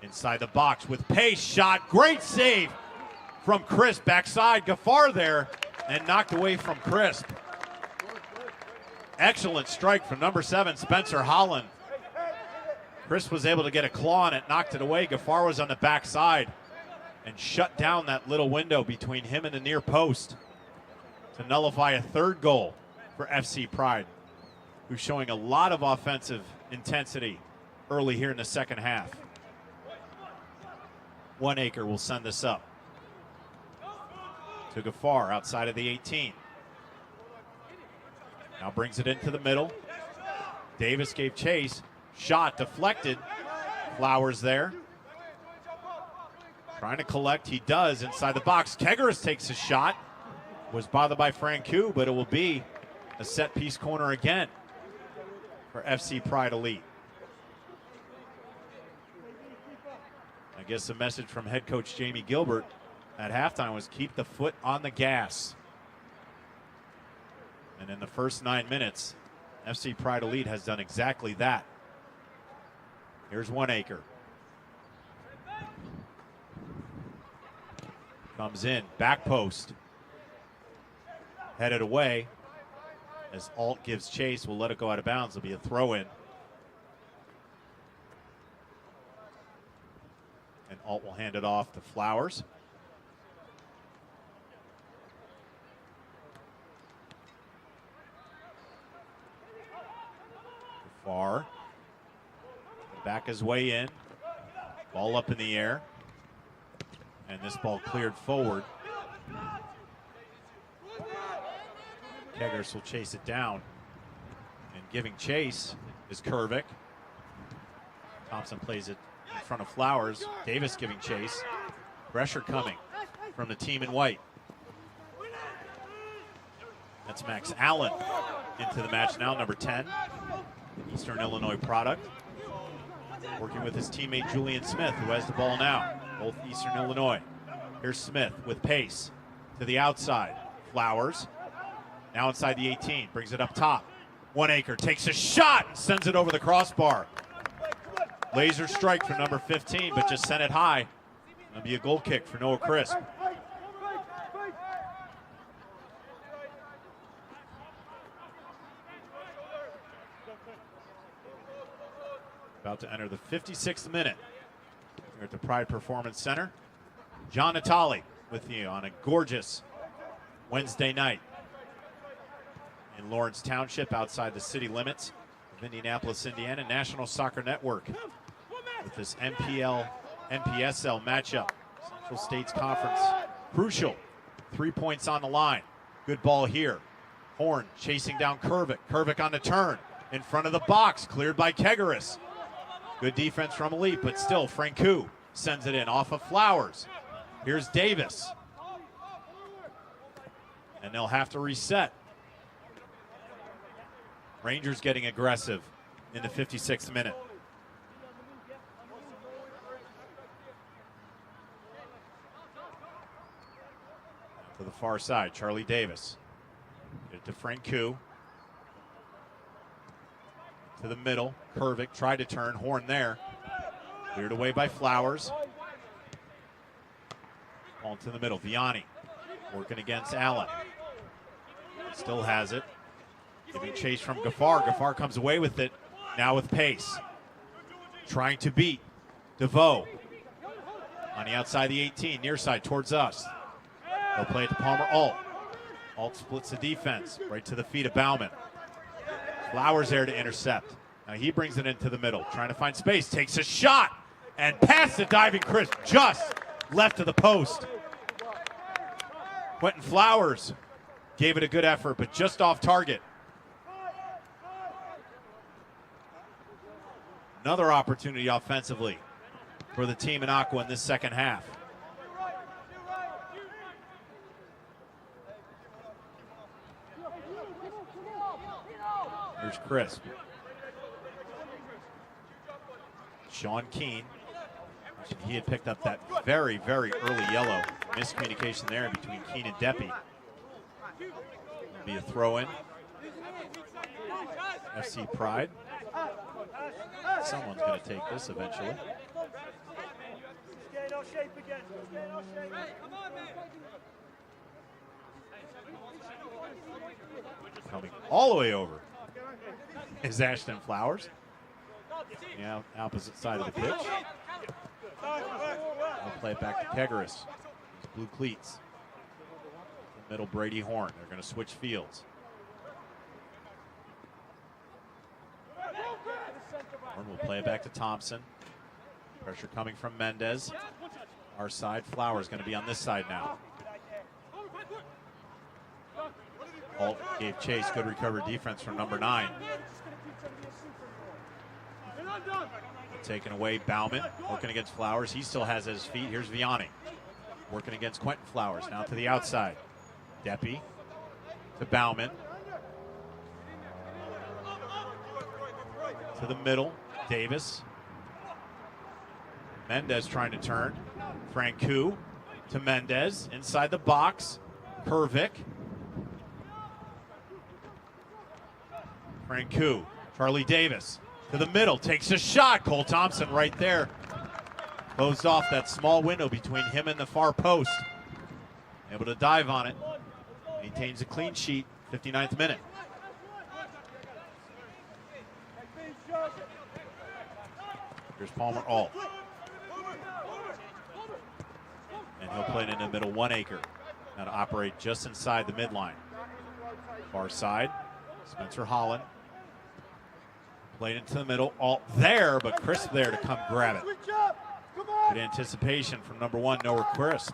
inside the box with pace, shot, great save from Crisp. Backside, Gaffar there, and knocked away from Crisp. Excellent strike from number 7, Spencer Holland. Crisp was able to get a claw on it, knocked it away. Gaffar was on the backside and shut down that little window between him and the near post to nullify a third goal for FC Pride, who's showing a lot of offensive intensity early here in the second half. Oneacre will send this up to Gaffar outside of the 18. Now brings it into the middle. Davis gave chase. Shot deflected. Flowers there. Trying to collect. He does inside the box. Kegeris takes a shot. Was bothered by Francoux, but it will be a set piece corner again for FC Pride Elite. I guess the message from head coach Jamie Gilbert at halftime was keep the foot on the gas. And in the first 9 minutes, FC Pride Elite has done exactly that. Here's Oneacre. Comes in, back post. Headed away. As Alt gives chase, will let it go out of bounds. It'll be a throw-in. And Alt will hand it off to Flowers. Far. Back his way in. Ball up in the air. And this ball cleared forward. Kegeris will chase it down. And giving chase is Kervik. Thompson plays it in front of Flowers. Davis giving chase. Pressure coming from the team in white. That's Max Allen into the match now, number 10, Eastern Illinois product. Working with his teammate Julian Smith, who has the ball now, both Eastern Illinois. Here's Smith with pace to the outside. Flowers, now inside the 18, brings it up top. 1 acre, takes a shot, and sends it over the crossbar. Laser strike for number 15, but just sent it high. It'll be a goal kick for Noah Crisp. About to enter the 56th minute here at the Pride Performance Center. John Natale with you on a gorgeous Wednesday night in Lawrence Township outside the city limits of Indianapolis, Indiana. National Soccer Network with this NPSL matchup. Central States Conference, crucial. 3 points on the line. Good ball here. Horn chasing down Kervick. Kervick on the turn. In front of the box, cleared by Kegaris. Good defense from Elite, but still Franku sends it in off of Flowers. Here's Davis. And they'll have to reset. Rangers getting aggressive in the 56th minute. To the far side, Charlie Davis. Get it to Franku. To the middle, Kervick tried to turn, Horn there. Cleared away by Flowers. Ball to the middle, Vianney working against Allen. Still has it. Giving chase from Gaffar. Gaffar comes away with it, now with pace. Trying to beat DeVoe. On the outside of the 18, near side towards us. They'll play it to Palmer Alt. Alt splits the defense, right to the feet of Bauman. Flowers there to intercept. Now he brings it into the middle, trying to find space, takes a shot, and past the diving Crisp, just left of the post. Quentin Flowers gave it a good effort, but just off target. Another opportunity offensively for the team in Aqua in this second half. Here's Crisp. Sean Keane. He had picked up that very, very early yellow. Miscommunication there between Keane and Deppy. Be a throw-in. FC Pride. Someone's going to take this eventually. Coming all the way over is Ashton Flowers. Yeah, opposite side of the pitch. We'll play it back to Kegaris. Blue cleats. Middle, Brady Horn. They're going to switch fields. Horn will play it back to Thompson. Pressure coming from Mendez. Our side. Flowers going to be on this side now. Alt gave chase. Good recovery defense from number 9. Taken away, Bauman working against Flowers. He still has his feet. Here's Vianney working against Quentin Flowers. Now to the outside. Deppy to Bauman. To the middle, Davis. Mendez trying to turn. Franku to Mendez. Inside the box. Kervick. Franku. Charlie Davis. To the middle, takes a shot. Cole Thompson right there. Closed off that small window between him and the far post. Able to dive on it. Maintains a clean sheet, 59th minute. Here's Palmer Alt. And he'll play it in the middle, 1 acre. Now to operate just inside the midline. Far side, Spencer Holland. Played into the middle, Alt there, but Crisp there to come grab it. Good anticipation from number 1, Noah Crisp.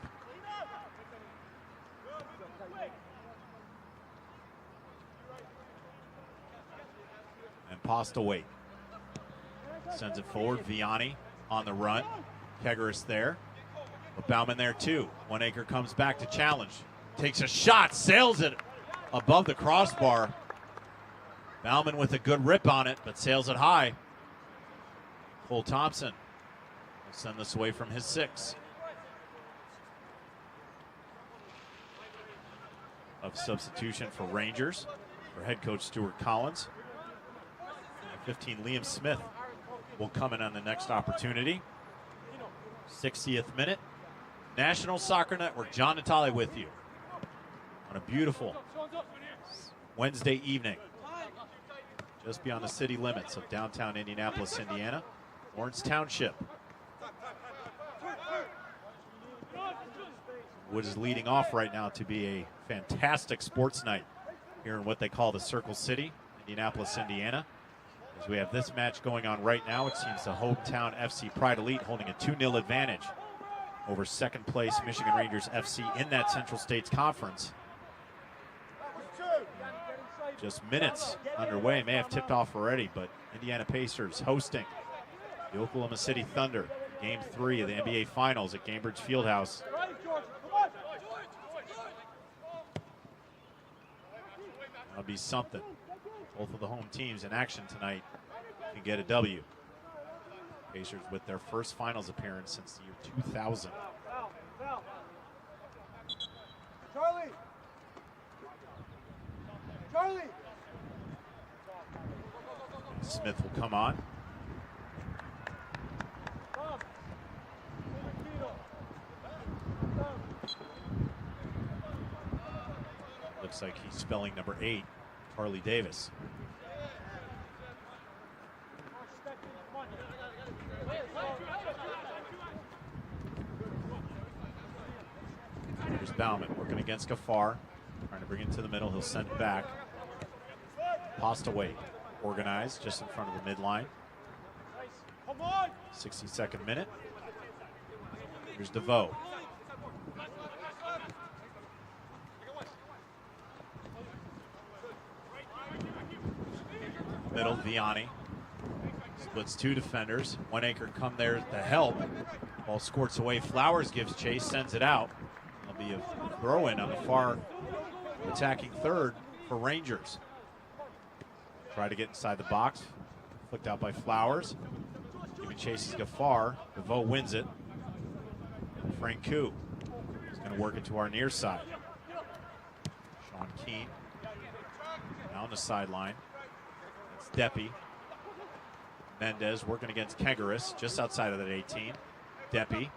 And Postlewaite sends it forward. Vianney on the run. Kegaris there. But Bauman there too. 1 acre comes back to challenge. Takes a shot, sails it above the crossbar. Bauman with a good rip on it, but sails it high. Cole Thompson will send this away from his 6. Of substitution for Rangers for head coach Stuart Collins. 15, Liam Smith will come in on the next opportunity. 60th minute. National Soccer Network, John Natale with you on a beautiful Wednesday evening just beyond the city limits of downtown Indianapolis, Indiana, Lawrence Township. Wood is leading off right now to be a fantastic sports night here in what they call the Circle City, Indianapolis, Indiana. As we have this match going on right now, it seems the hometown FC Pride Elite holding a 2-0 advantage over second place Michigan Rangers FC in that Central States Conference. Just minutes underway, may have tipped off already, but Indiana Pacers hosting the Oklahoma City Thunder, Game 3 of the NBA Finals at Gainbridge Fieldhouse. That'll be something. Both of the home teams in action tonight can get a W. Pacers with their first finals appearance since the year 2000. Charlie. Smith will come on. Looks like he's spelling number 8, Charlie Davis. Here's Bauman working against Gaffar. Trying to bring it to the middle. He'll send it back. Postaway organized just in front of the midline. 62nd minute. Here's DeVoe. Middle, Vianney. Splits 2 defenders. One anchor come there to help. Ball squirts away. Flowers gives chase, sends it out. There'll be a throw-in on the far attacking third for Rangers. Try to get inside the box. Flicked out by Flowers. Giving chases Gaffar. DeVoe wins it. Frank Koo is going to work it to our near side. Sean Keane down the sideline. It's Deppy. Mendez working against Kegaris just outside of that 18. Deppy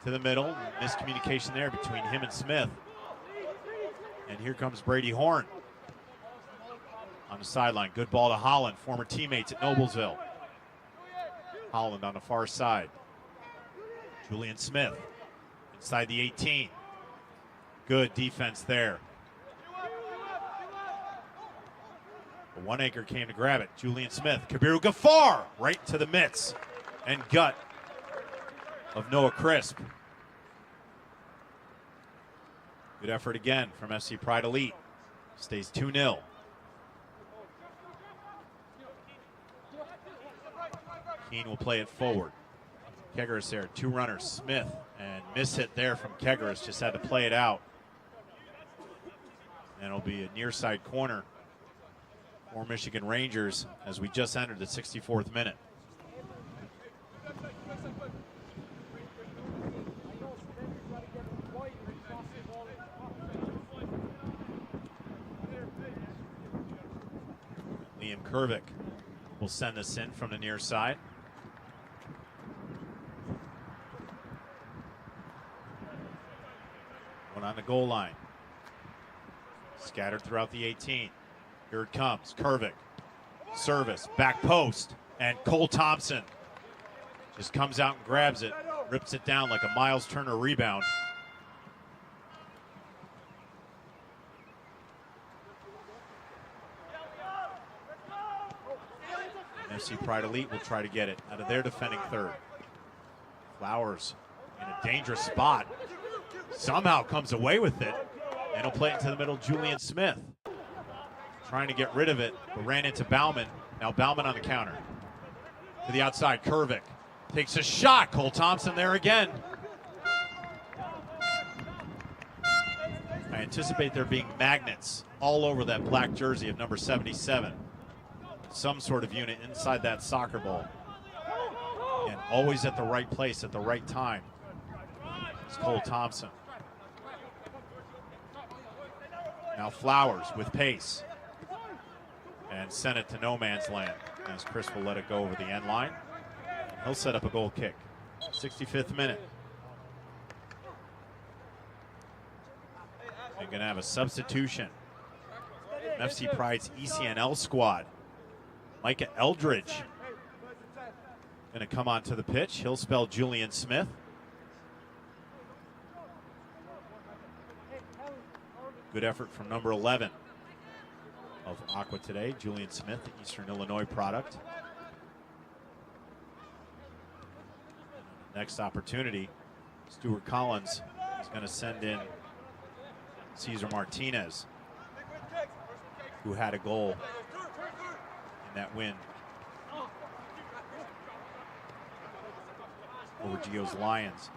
to the middle. Miscommunication there between him and Smith. And here comes Brady Horn on the sideline. Good ball to Holland, former teammates at Noblesville. Holland on the far side. Julian Smith inside the 18. Good defense there. The one anchor came to grab it. Julian Smith. Kabiru Gaffar right to the mitts and gut of Noah Crisp. Good effort again from FC Pride Elite. Stays 2-0. Keane will play it forward. Kegaris there, 2 runners. Smith, and miss hit there from Kegaris. Just had to play it out. And it'll be a near side corner for Michigan Rangers as we just entered the 64th minute. Liam Kervick will send this in from the near side. One on the goal line. Scattered throughout the 18. Here it comes. Kervick. Service. Back post. And Cole Thompson just comes out and grabs it. Rips it down like a Miles Turner rebound. FC Pride Elite will try to get it out of their defending third. Flowers in a dangerous spot. Somehow comes away with it. And he'll play it into the middle, Julian Smith. Trying to get rid of it, but ran into Bauman. Now Bauman on the counter. To the outside, Kervick. Takes a shot. Cole Thompson there again. And anticipate there being magnets all over that black jersey of number 77. Some sort of unit inside that soccer ball. And always at the right place at the right time. It's Cole Thompson. Now Flowers with pace. And send it to no man's land as Chris will let it go over the end line. He'll set up a goal kick. 65th minute. They're going to have a substitution. FC Pride's ECNL squad. Micah Eldridge going to come onto the pitch. He'll spell Julian Smith. Good effort from number 11 of Aqua today, Julian Smith, the Eastern Illinois product. Next opportunity, Stuart Collins is going to send in Cesar Martinez, who had a goal in that win over Gio's Lions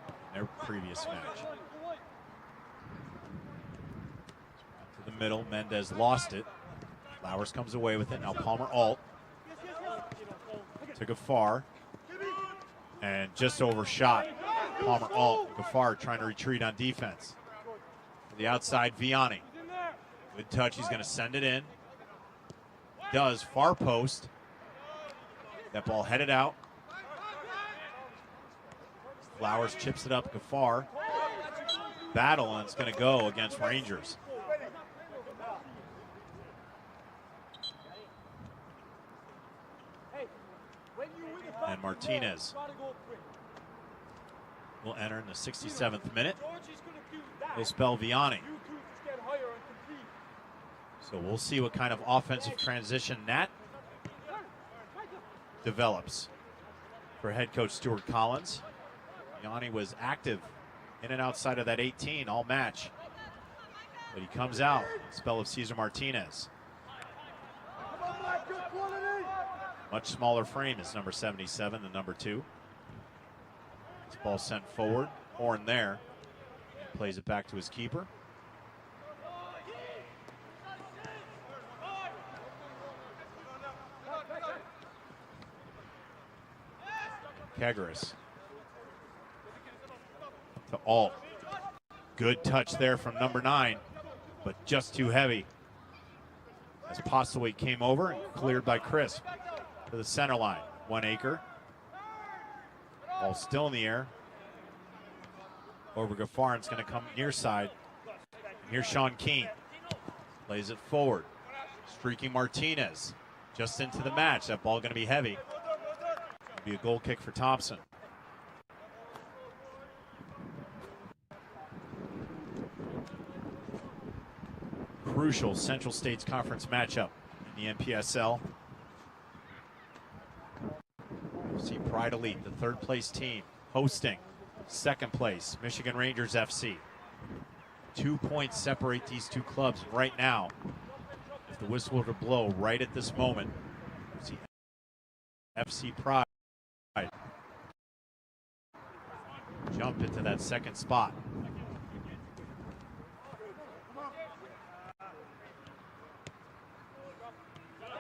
in their previous match. To the middle, Mendez lost it. Flowers comes away with it. Now Palmer Alt to Gaffar and just overshot. Palmer Alt, Gaffar trying to retreat on defense. To the outside, Vianney. Good touch, he's going to send it in. Does, far post. That ball headed out. Flowers chips it up, Gaffar. Battle, and it's going to go against Rangers. And Martinez will enter in the 67th minute. He'll spell Vianney. So we'll see what kind of offensive transition that develops for head coach Stuart Collins. Vianney was active in and outside of that 18 all match. But he comes out, spell of Cesar Martinez. Much smaller frame is number 77 than number 2. This ball sent forward, Horn there. And plays it back to his keeper. Kegaris to Alt. Good touch there from number 9, but just too heavy. As Postlewaite came over and cleared by Crisp to the center line. 1 acre. Ball still in the air. Over Gaffar, it's going to come near side. And here's Sean Keane. Plays it forward. Streaking Martinez. Just into the match. That ball going to be heavy. It'll be a goal kick for Thompson. Crucial Central States Conference matchup in the NPSL. FC Pride Elite, the 3rd place team, hosting 2nd place Michigan Rangers FC. 2 points separate these two clubs right now. If the whistle were to blow right at this moment, see FC Pride jump into that 2nd spot.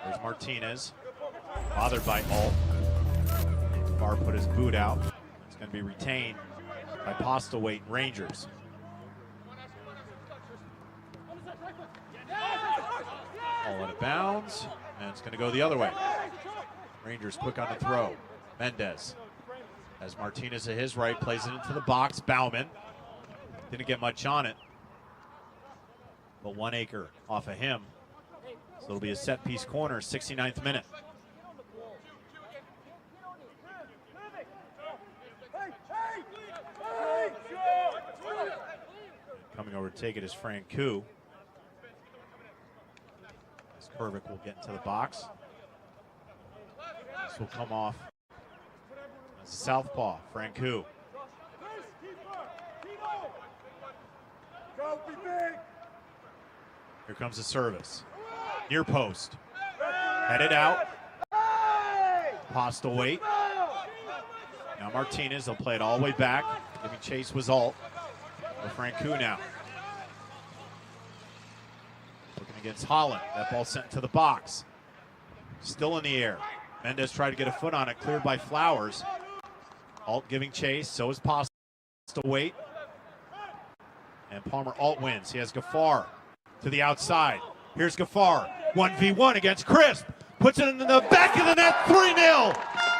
There's Martinez, bothered by Alt. Barr put his boot out. It's going to be retained by Postlewaite Rangers. All out of bounds, and it's going to go the other way. Rangers quick on the throw. Mendez has Martinez at his right, plays it into the box. Bauman didn't get much on it, but 1 acre off of him. So it'll be a set piece corner, 69th minute. Coming over to take it is Francu. As Kervick will get into the box. This will come off as a southpaw, Francu. Here comes the service. Near post. Headed out. Postlewaite. Now Martinez, they'll play it all the way back. Giving chase was Alt. Francoux now. Looking against Holland. That ball sent to the box. Still in the air. Mendez tried to get a foot on it, cleared by Flowers. Alt giving chase, so is Pasta to wait. And Palmer Alt wins. He has Gaffar to the outside. Here's Gaffar, 1v1 against Crisp. Puts it in the back of the net, 3-0.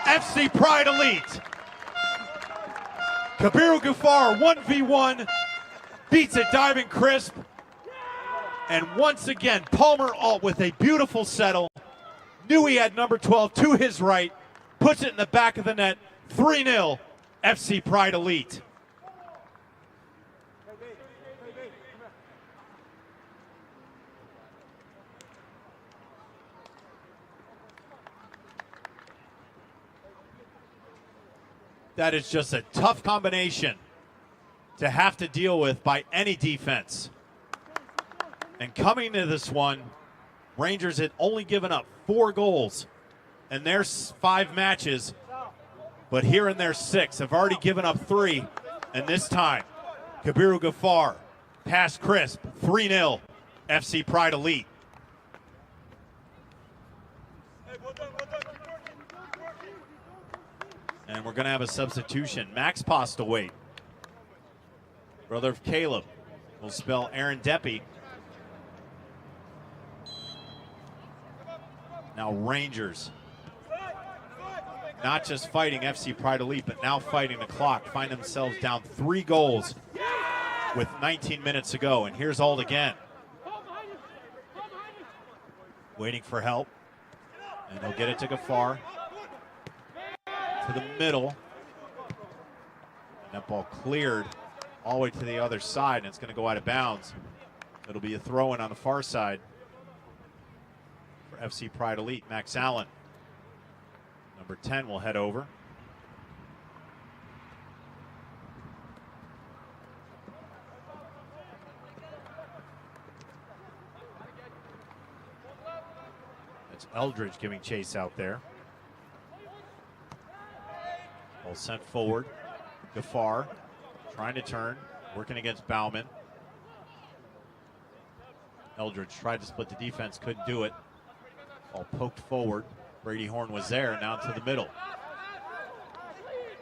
FC Pride Elite. Kabiru Gaffar, 1v1, beats it diving Crisp. And once again, Palmer Alt with a beautiful settle. Knew he had number 12 to his right. Puts it in the back of the net, 3-0, FC Pride Elite. That is just a tough combination to have to deal with by any defense. And coming to this one, Rangers had only given up 4 goals in their 5 matches, but here in their 6 have already given up 3. And this time, Kabiru Gaffar, past Crisp, 3-0, FC Pride Elite. And we're going to have a substitution. Max Postlewaite, brother of Caleb, will spell Aaron Deppy. Now Rangers, not just fighting FC Pride Elite, but now fighting the clock, find themselves down 3 goals with 19 minutes to go. And here's Alt again, waiting for help. And he'll get it to Gaffar. To the middle. And that ball cleared all the way to the other side, and it's going to go out of bounds. It'll be a throw-in on the far side for FC Pride Elite. Max Allen, number 10, will head over. It's Eldridge giving chase out there. Ball sent forward. Gaffar trying to turn, working against Bauman. Eldridge tried to split the defense, couldn't do it. Ball poked forward. Brady Horn was there, now to the middle.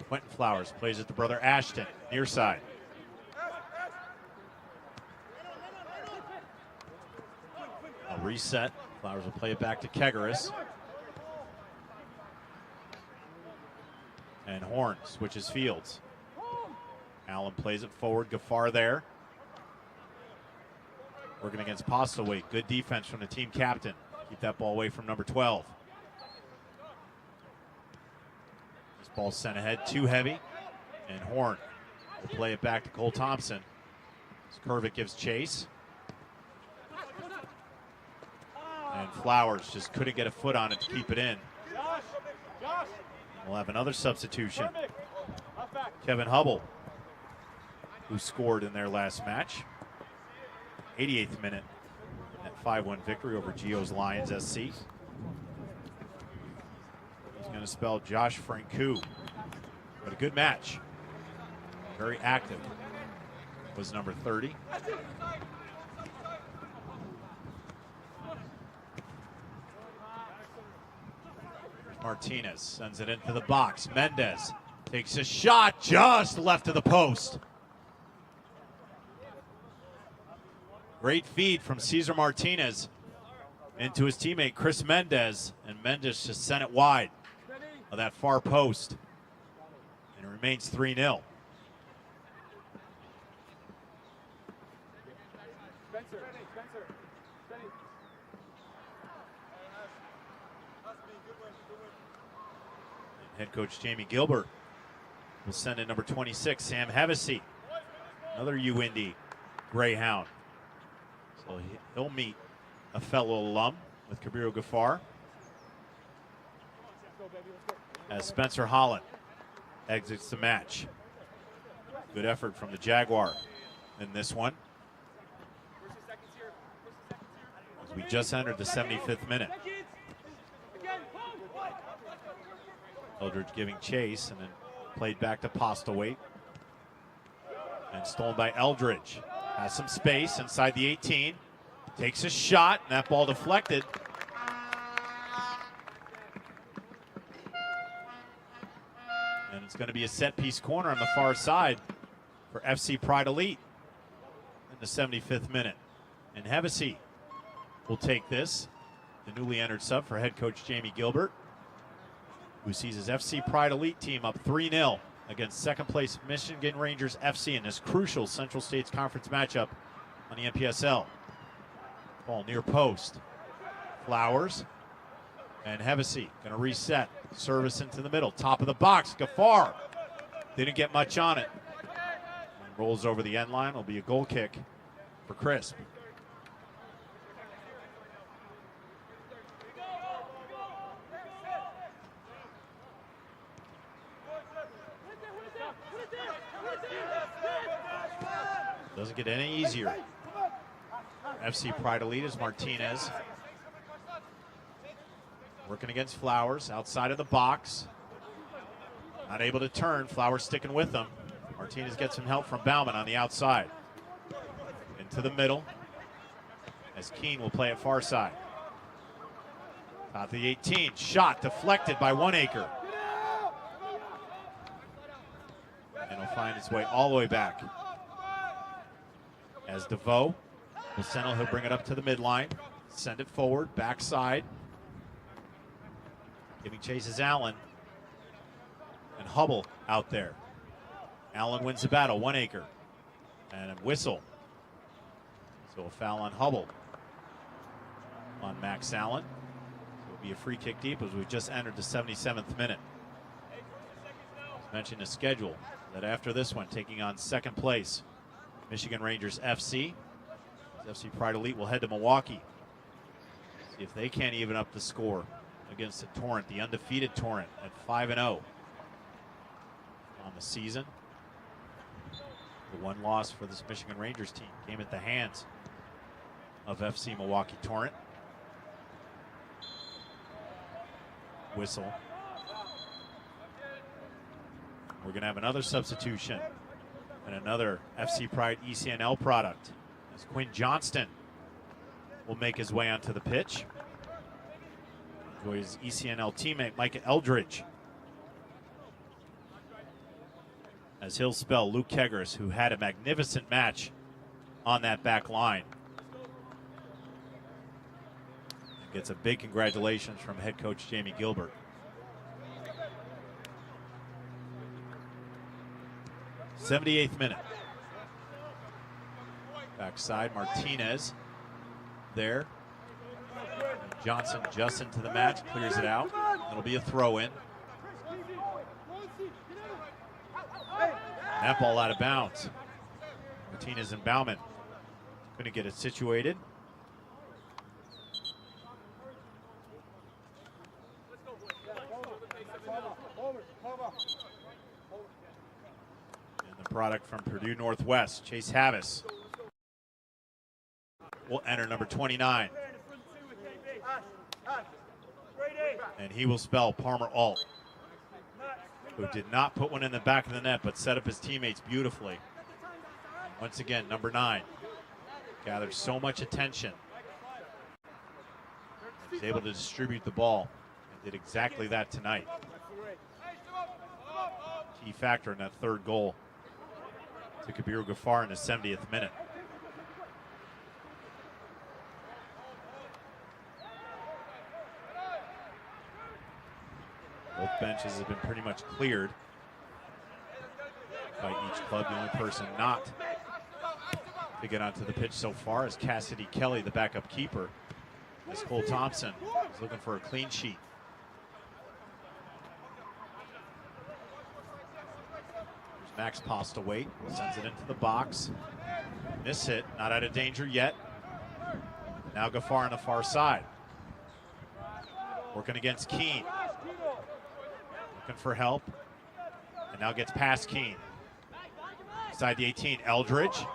Quentin Flowers plays it to brother Ashton, near side. A reset. Flowers will play it back to Kegaris. And Horn switches fields. Allen plays it forward. Gaffar there. Working against Postlewaite. Good defense from the team captain. Keep that ball away from number 12. This ball sent ahead, too heavy. And Horn will play it back to Cole Thompson. Kervick gives chase. And Flowers just couldn't get a foot on it to keep it in. We'll have another substitution. Kevin Hubble, who scored in their last match. 88th minute, that 5-1 victory over Geo's Lions SC. He's going to spell Josh Francoux. But a good match. Very active. Was number 30. Martinez sends it into the box. Mendez takes a shot just left of the post. Great feed from Cesar Martinez into his teammate Chris Mendez, and Mendez just sent it wide of that far post. And it remains 3-0. Head coach Jamie Gilbert will send in number 26, Sam Hevesy, another UIndy Greyhound. So he'll meet a fellow alum with Kabiru Gaffar. As Spencer Holland exits the match. Good effort from the Jaguar in this one. As we just entered the 75th minute. Eldridge giving chase and then played back to Postlewaite. And stolen by Eldridge. Has some space inside the 18. Takes a shot, and that ball deflected. And it's going to be a set-piece corner on the far side for FC Pride Elite in the 75th minute. And Hevesy will take this, the newly entered sub for head coach Jamie Gilbert, who sees his FC Pride Elite team up 3-0 against second-place Michigan Rangers FC in this crucial Central States Conference matchup on the NPSL. Ball near post. Flowers and Hevesy going to reset. Service into the middle. Top of the box. Gaffar didn't get much on it. And rolls over the end line. It'll be a goal kick for Crisp. Doesn't get any easier. FC Pride Elite is Martinez. Working against Flowers outside of the box. Not able to turn. Flowers sticking with them. Martinez gets some help from Bauman on the outside. Into the middle. As Keene will play it far side. Top of the 18. Shot deflected by One Acre. And it'll find its way all the way back. As DeVoe will send it, he'll bring it up to the midline. Send it forward, backside. Giving chase is Allen. And Hubble out there. Allen wins the battle, One Acre. And a whistle. So a foul on Hubble. On Max Allen. It'll be a free kick deep as we've just entered the 77th minute. As mentioned the schedule, that after this one, taking on second place, Michigan Rangers FC. FC Pride Elite will head to Milwaukee. See if they can't even up the score against the Torrent, the undefeated Torrent at 5-0 on the season. The one loss for this Michigan Rangers team came at the hands of FC Milwaukee Torrent. Whistle. We're going to have another substitution and another FC Pride ECNL product as Quinn Johnston will make his way onto the pitch. Enjoy his ECNL teammate Micah Eldridge, as he'll spell Luke Kegris, who had a magnificent match on that back line. And gets a big congratulations from head coach Jamie Gilbert. 78th minute. Backside, Martinez there. Johnson just into the match, clears it out. It'll be a throw-in. That ball out of bounds. Martinez and Bauman couldn't get it situated. Product from Purdue Northwest, Chase Havis will enter number 29. And he will spell Palmer Alt, who did not put one in the back of the net but set up his teammates beautifully. Once again, number 9 gathered so much attention. He's able to distribute the ball and did exactly that tonight. Key factor in that third goal to Kabiru Gaffar in the 70th minute. Both benches have been pretty much cleared by each club. The only person not to get onto the pitch so far is Cassidy Kelly, the backup keeper, as Cole Thompson is looking for a clean sheet. Max Postlewaite sends it into the box. Miss hit, not out of danger yet. Now Gaffar on the far side. Working against Keene. Looking for help. And now gets past Keene. Inside the 18, Eldridge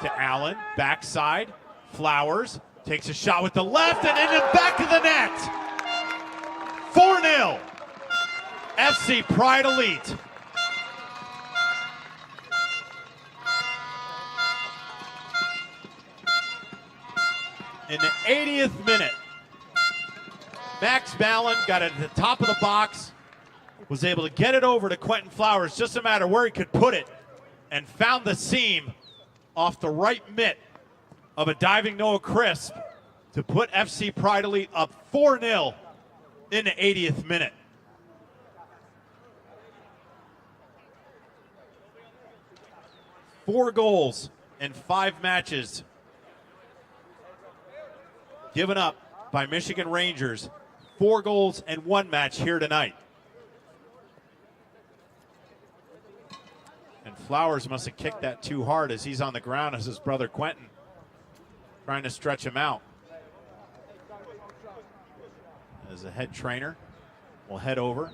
to Allen. Backside, Flowers takes a shot with the left and into the back of the net. 4-0. FC Pride Elite. in the 80th minute. Max Ballin got it at the top of the box, was able to get it over to Quentin Flowers, just a matter where he could put it, and found the seam off the right mitt of a diving Noah Crisp to put FC Pride Elite up 4-0 in the 80th minute. Four goals in 5 matches given up by Michigan Rangers. 4 goals in 1 match here tonight. And Flowers must have kicked that too hard as he's on the ground as his brother Quentin trying to stretch him out. As a head trainer will head over.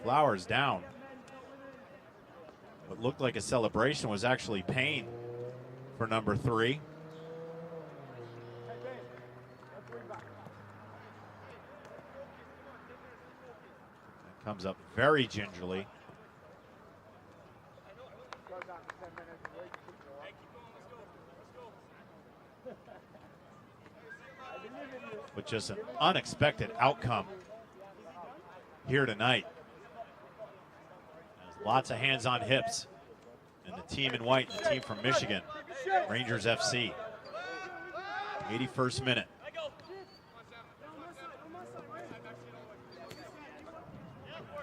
Flowers down. What looked like a celebration was actually pain for number 3. That comes up very gingerly. With just an unexpected outcome here tonight. There's lots of hands on hips. And the team in white, the team from Michigan, Rangers FC. 81st minute.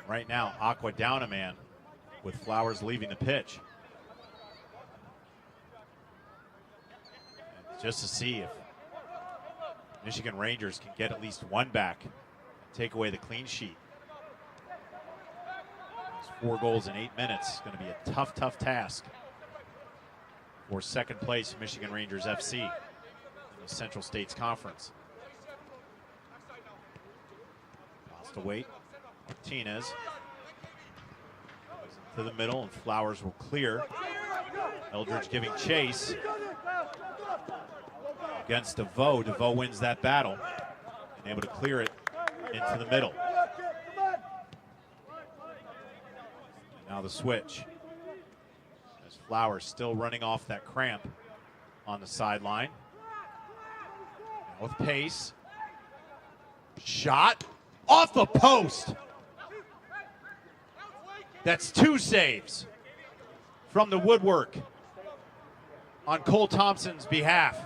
Right now, Aqua down a man with Flowers leaving the pitch. And just to see if Michigan Rangers can get at least 1 back and take away the clean sheet. Those 4 goals in 8 minutes is going to be a tough, tough task for second place Michigan Rangers FC in the Central States Conference. Lost to wait. Martinez goes into the middle and Flowers will clear. Eldridge giving chase against DeVoe. DeVoe wins that battle and able to clear it into the middle. And now the switch. As Flowers still running off that cramp on the sideline. Now with pace. Shot off the post. That's 2 saves from the woodwork on Cole Thompson's behalf.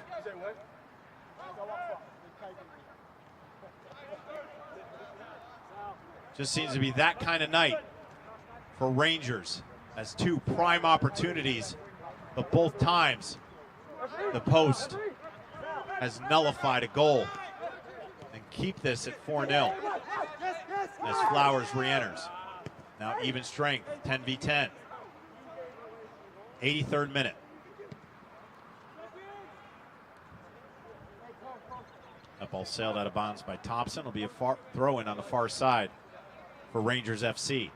Just seems to be that kind of night for Rangers as 2 prime opportunities, but both times the post has nullified a goal and keep this at 4-0 as Flowers re-enters. Now even strength, 10v10. 83rd minute. That ball sailed out of bounds by Thompson. It'll be a throw-in on the far side for Rangers FC.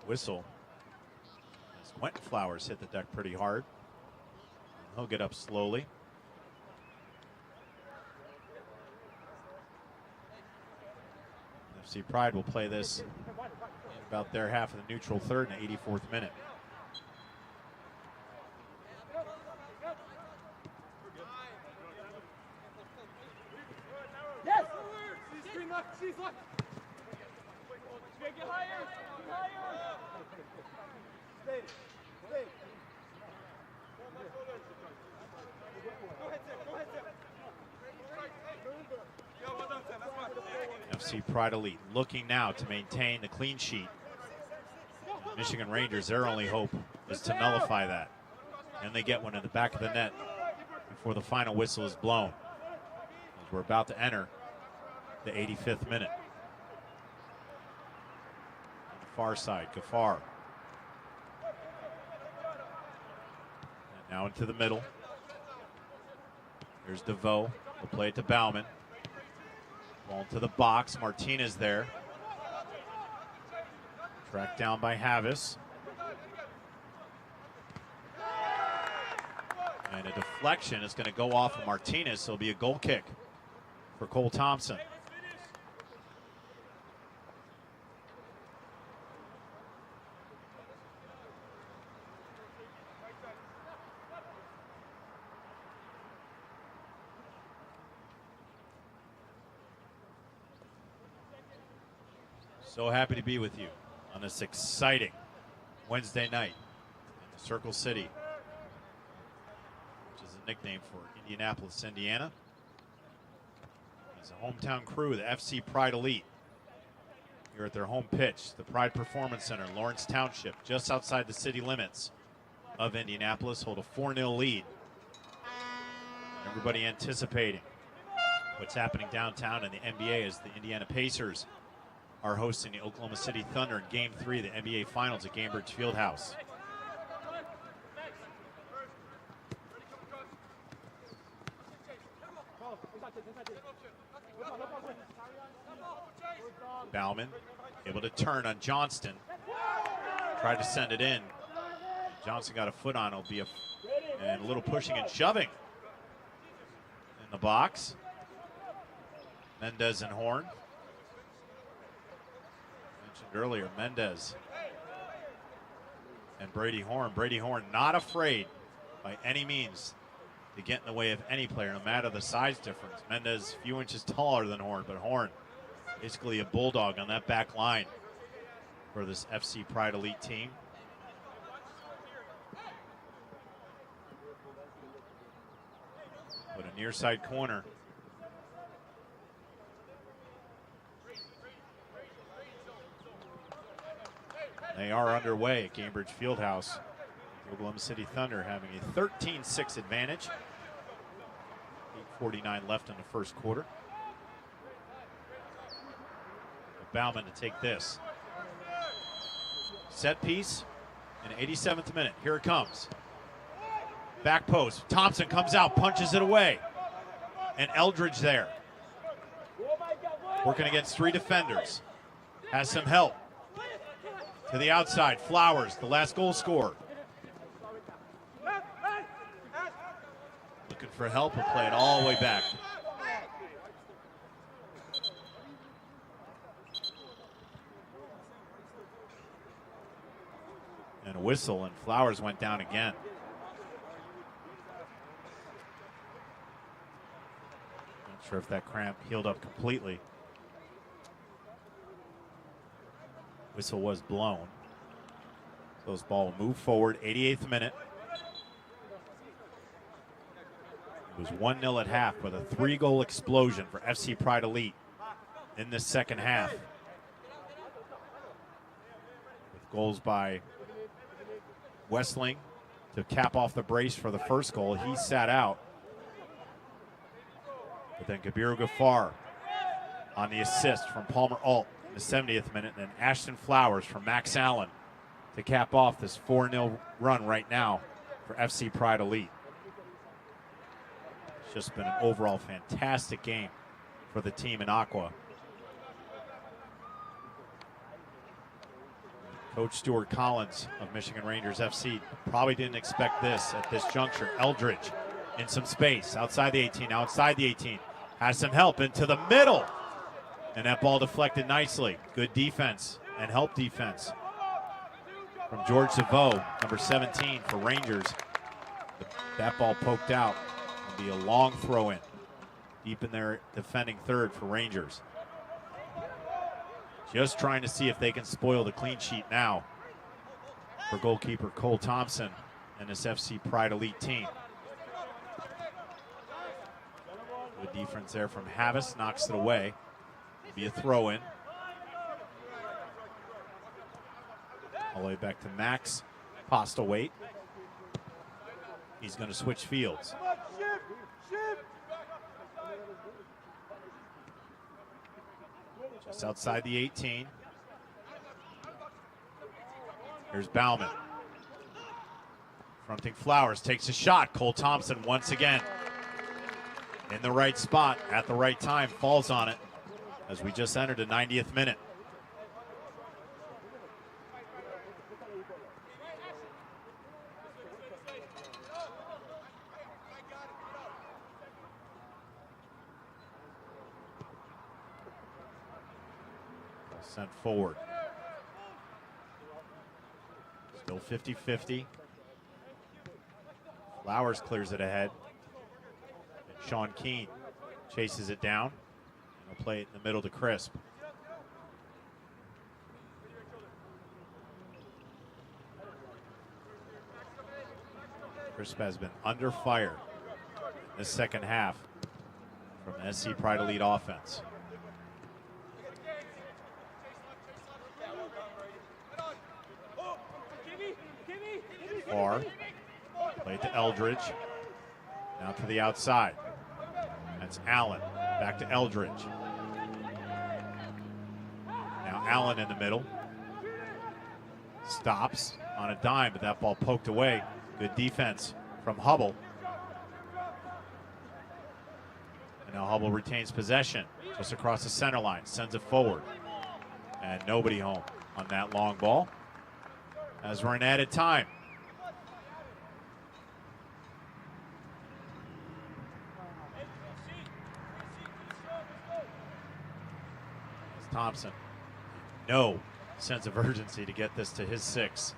Whistle as Quentin Flowers hit the deck pretty hard. He'll get up slowly. FC Pride will play this in about their half of the neutral third in the 84th minute. FC Pride Elite looking now to maintain the clean sheet. Michigan Rangers, their only hope is to nullify that. And they get one in the back of the net before the final whistle is blown. As we're about to enter the 85th minute. On the far side, Gafar. And now into the middle. Here's DeVoe. We'll play it to Bauman. Ball into the box. Martinez there. Tracked down by Havis. And a deflection is going to go off of Martinez, so it'll be a goal kick for Cole Thompson. So happy to be with you on this exciting Wednesday night in the Circle City, which is a nickname for Indianapolis, Indiana. It's a hometown crew, the FC Pride Elite, here at their home pitch, the Pride Performance Center, Lawrence Township, just outside the city limits of Indianapolis, hold a 4-0 lead. Everybody anticipating what's happening downtown in the NBA as the Indiana Pacers are hosting the Oklahoma City Thunder in Game 3 of the NBA Finals at Gainbridge Fieldhouse. Bauman able to turn on Johnston. Tried to send it in. Johnston got a foot on it. It'll be and a little pushing and shoving in the box. Mendez and Horn. Earlier, Mendez and Brady Horn. Brady Horn not afraid by any means to get in the way of any player, no matter the size difference. Mendez a few inches taller than Horn, but Horn basically a bulldog on that back line for this FC Pride Elite team. Put a near side corner. They are underway at Gainbridge Fieldhouse. The Oklahoma City Thunder having a 13-6 advantage. 8:49 left in the first quarter. Bauman to take this. Set piece in the 87th minute. Here it comes. Back post. Thompson comes out, punches it away. And Eldridge there. Working against 3 defenders. Has some help. To the outside, Flowers, the last goal scorer. Looking for help and play it all the way back. And a whistle, and Flowers went down again. Not sure if that cramp healed up completely. Whistle was blown. So this ball will move forward. 88th minute. It was 1-0 at half, with a 3-goal explosion for FC Pride Elite in the second half. With goals by Westling to cap off the brace for the first goal. He sat out. But then Kabiru Ghaffar on the assist from Palmer Alt. The 70th minute, and then Ashton Flowers from Max Allen to cap off this 4-0 run right now for FC Pride Elite. It's just been an overall fantastic game for the team in Aqua. Coach Stuart Collins of Michigan Rangers FC probably didn't expect this at this juncture. Eldridge in some space outside the 18, outside the 18. Has some help into the middle. And that ball deflected nicely. Good defense and help defense from George Zavo, number 17 for Rangers. That ball poked out. It'll be a long throw in. Deep in their defending third for Rangers. Just trying to see if they can spoil the clean sheet now for goalkeeper Cole Thompson and this FC Pride Elite team. Good defense there from Havis, knocks it away. Be a throw-in. All the way back to Max Postlewaite. He's going to switch fields. Just outside the 18. Here's Bauman. Fronting Flowers, takes a shot. Cole Thompson once again in the right spot at the right time, falls on it as we just entered the 90th minute. Sent forward. Still 50-50. Flowers clears it ahead. And Sean Keane chases it down. And he'll play it in the middle to Crisp. Crisp has been under fire in this second half from the SC Pride Elite offense. Far. Play it to Eldridge. Now to the outside. That's Allen. Back to Eldridge. Now Allen in the middle. Stops on a dime, but that ball poked away. Good defense from Hubble. And now Hubble retains possession just across the center line. Sends it forward. And nobody home on that long ball. As we're in added time. Thompson, no sense of urgency to get this to his 6.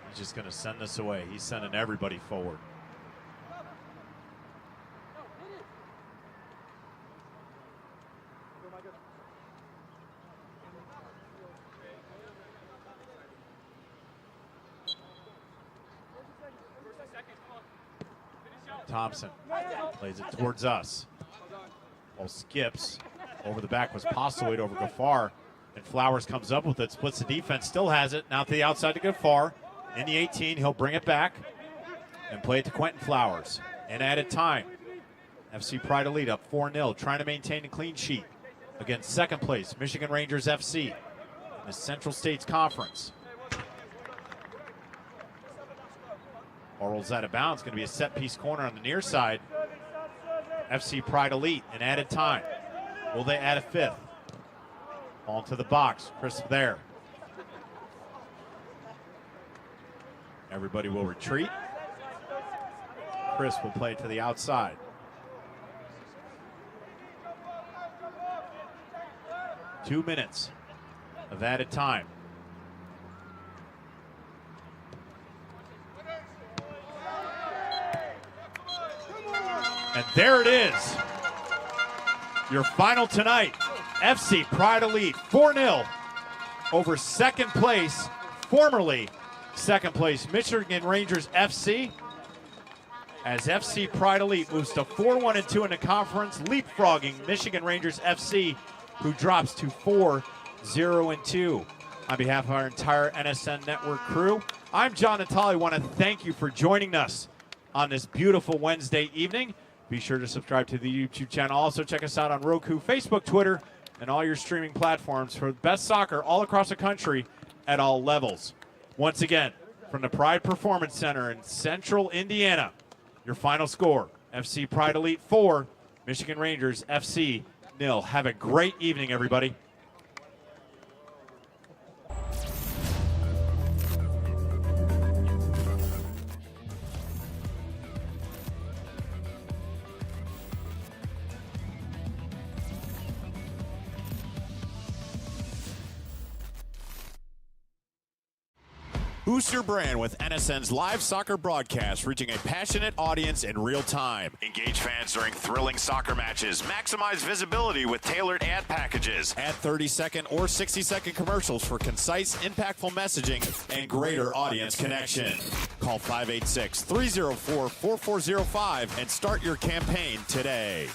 He's just going to send this away. He's sending everybody forward. Thompson plays it towards us. Ball skips over the back, was Postlewaite over Gaffar, and Flowers comes up with it, splits the defense, still has it, now to the outside to Gaffar. In the 18, he'll bring it back and play it to Quentin Flowers. And added time, FC Pride Elite up 4-0, trying to maintain a clean sheet against second place, Michigan Rangers FC in the Central States Conference. Ball rolls out of bounds, going to be a set-piece corner on the near side. FC Pride Elite in added time. Will they add a 5th? Ball into the box. Crisp there. Everybody will retreat. Crisp will play it to the outside. Two minutes of added time. And there it is. Your final tonight. FC Pride Elite 4-0 over second place, formerly second place Michigan Rangers FC. As FC Pride Elite moves to 4-1-2 in the conference, leapfrogging Michigan Rangers FC, who drops to 4-0-2. On behalf of our entire NSN Network crew, I'm John Natale. I want to thank you for joining us on this beautiful Wednesday evening. Be sure to subscribe to the YouTube channel. Also, check us out on Roku, Facebook, Twitter, and all your streaming platforms for the best soccer all across the country at all levels. Once again, from the Pride Performance Center in Central Indiana, your final score, FC Pride Elite 4, Michigan Rangers FC 0. Have a great evening, everybody. Boost your brand with NSN's live soccer broadcast, reaching a passionate audience in real time. Engage fans during thrilling soccer matches. Maximize visibility with tailored ad packages. Add 30-second or 60-second commercials for concise, impactful messaging and greater audience connection. Call 586-304-4405 and start your campaign today.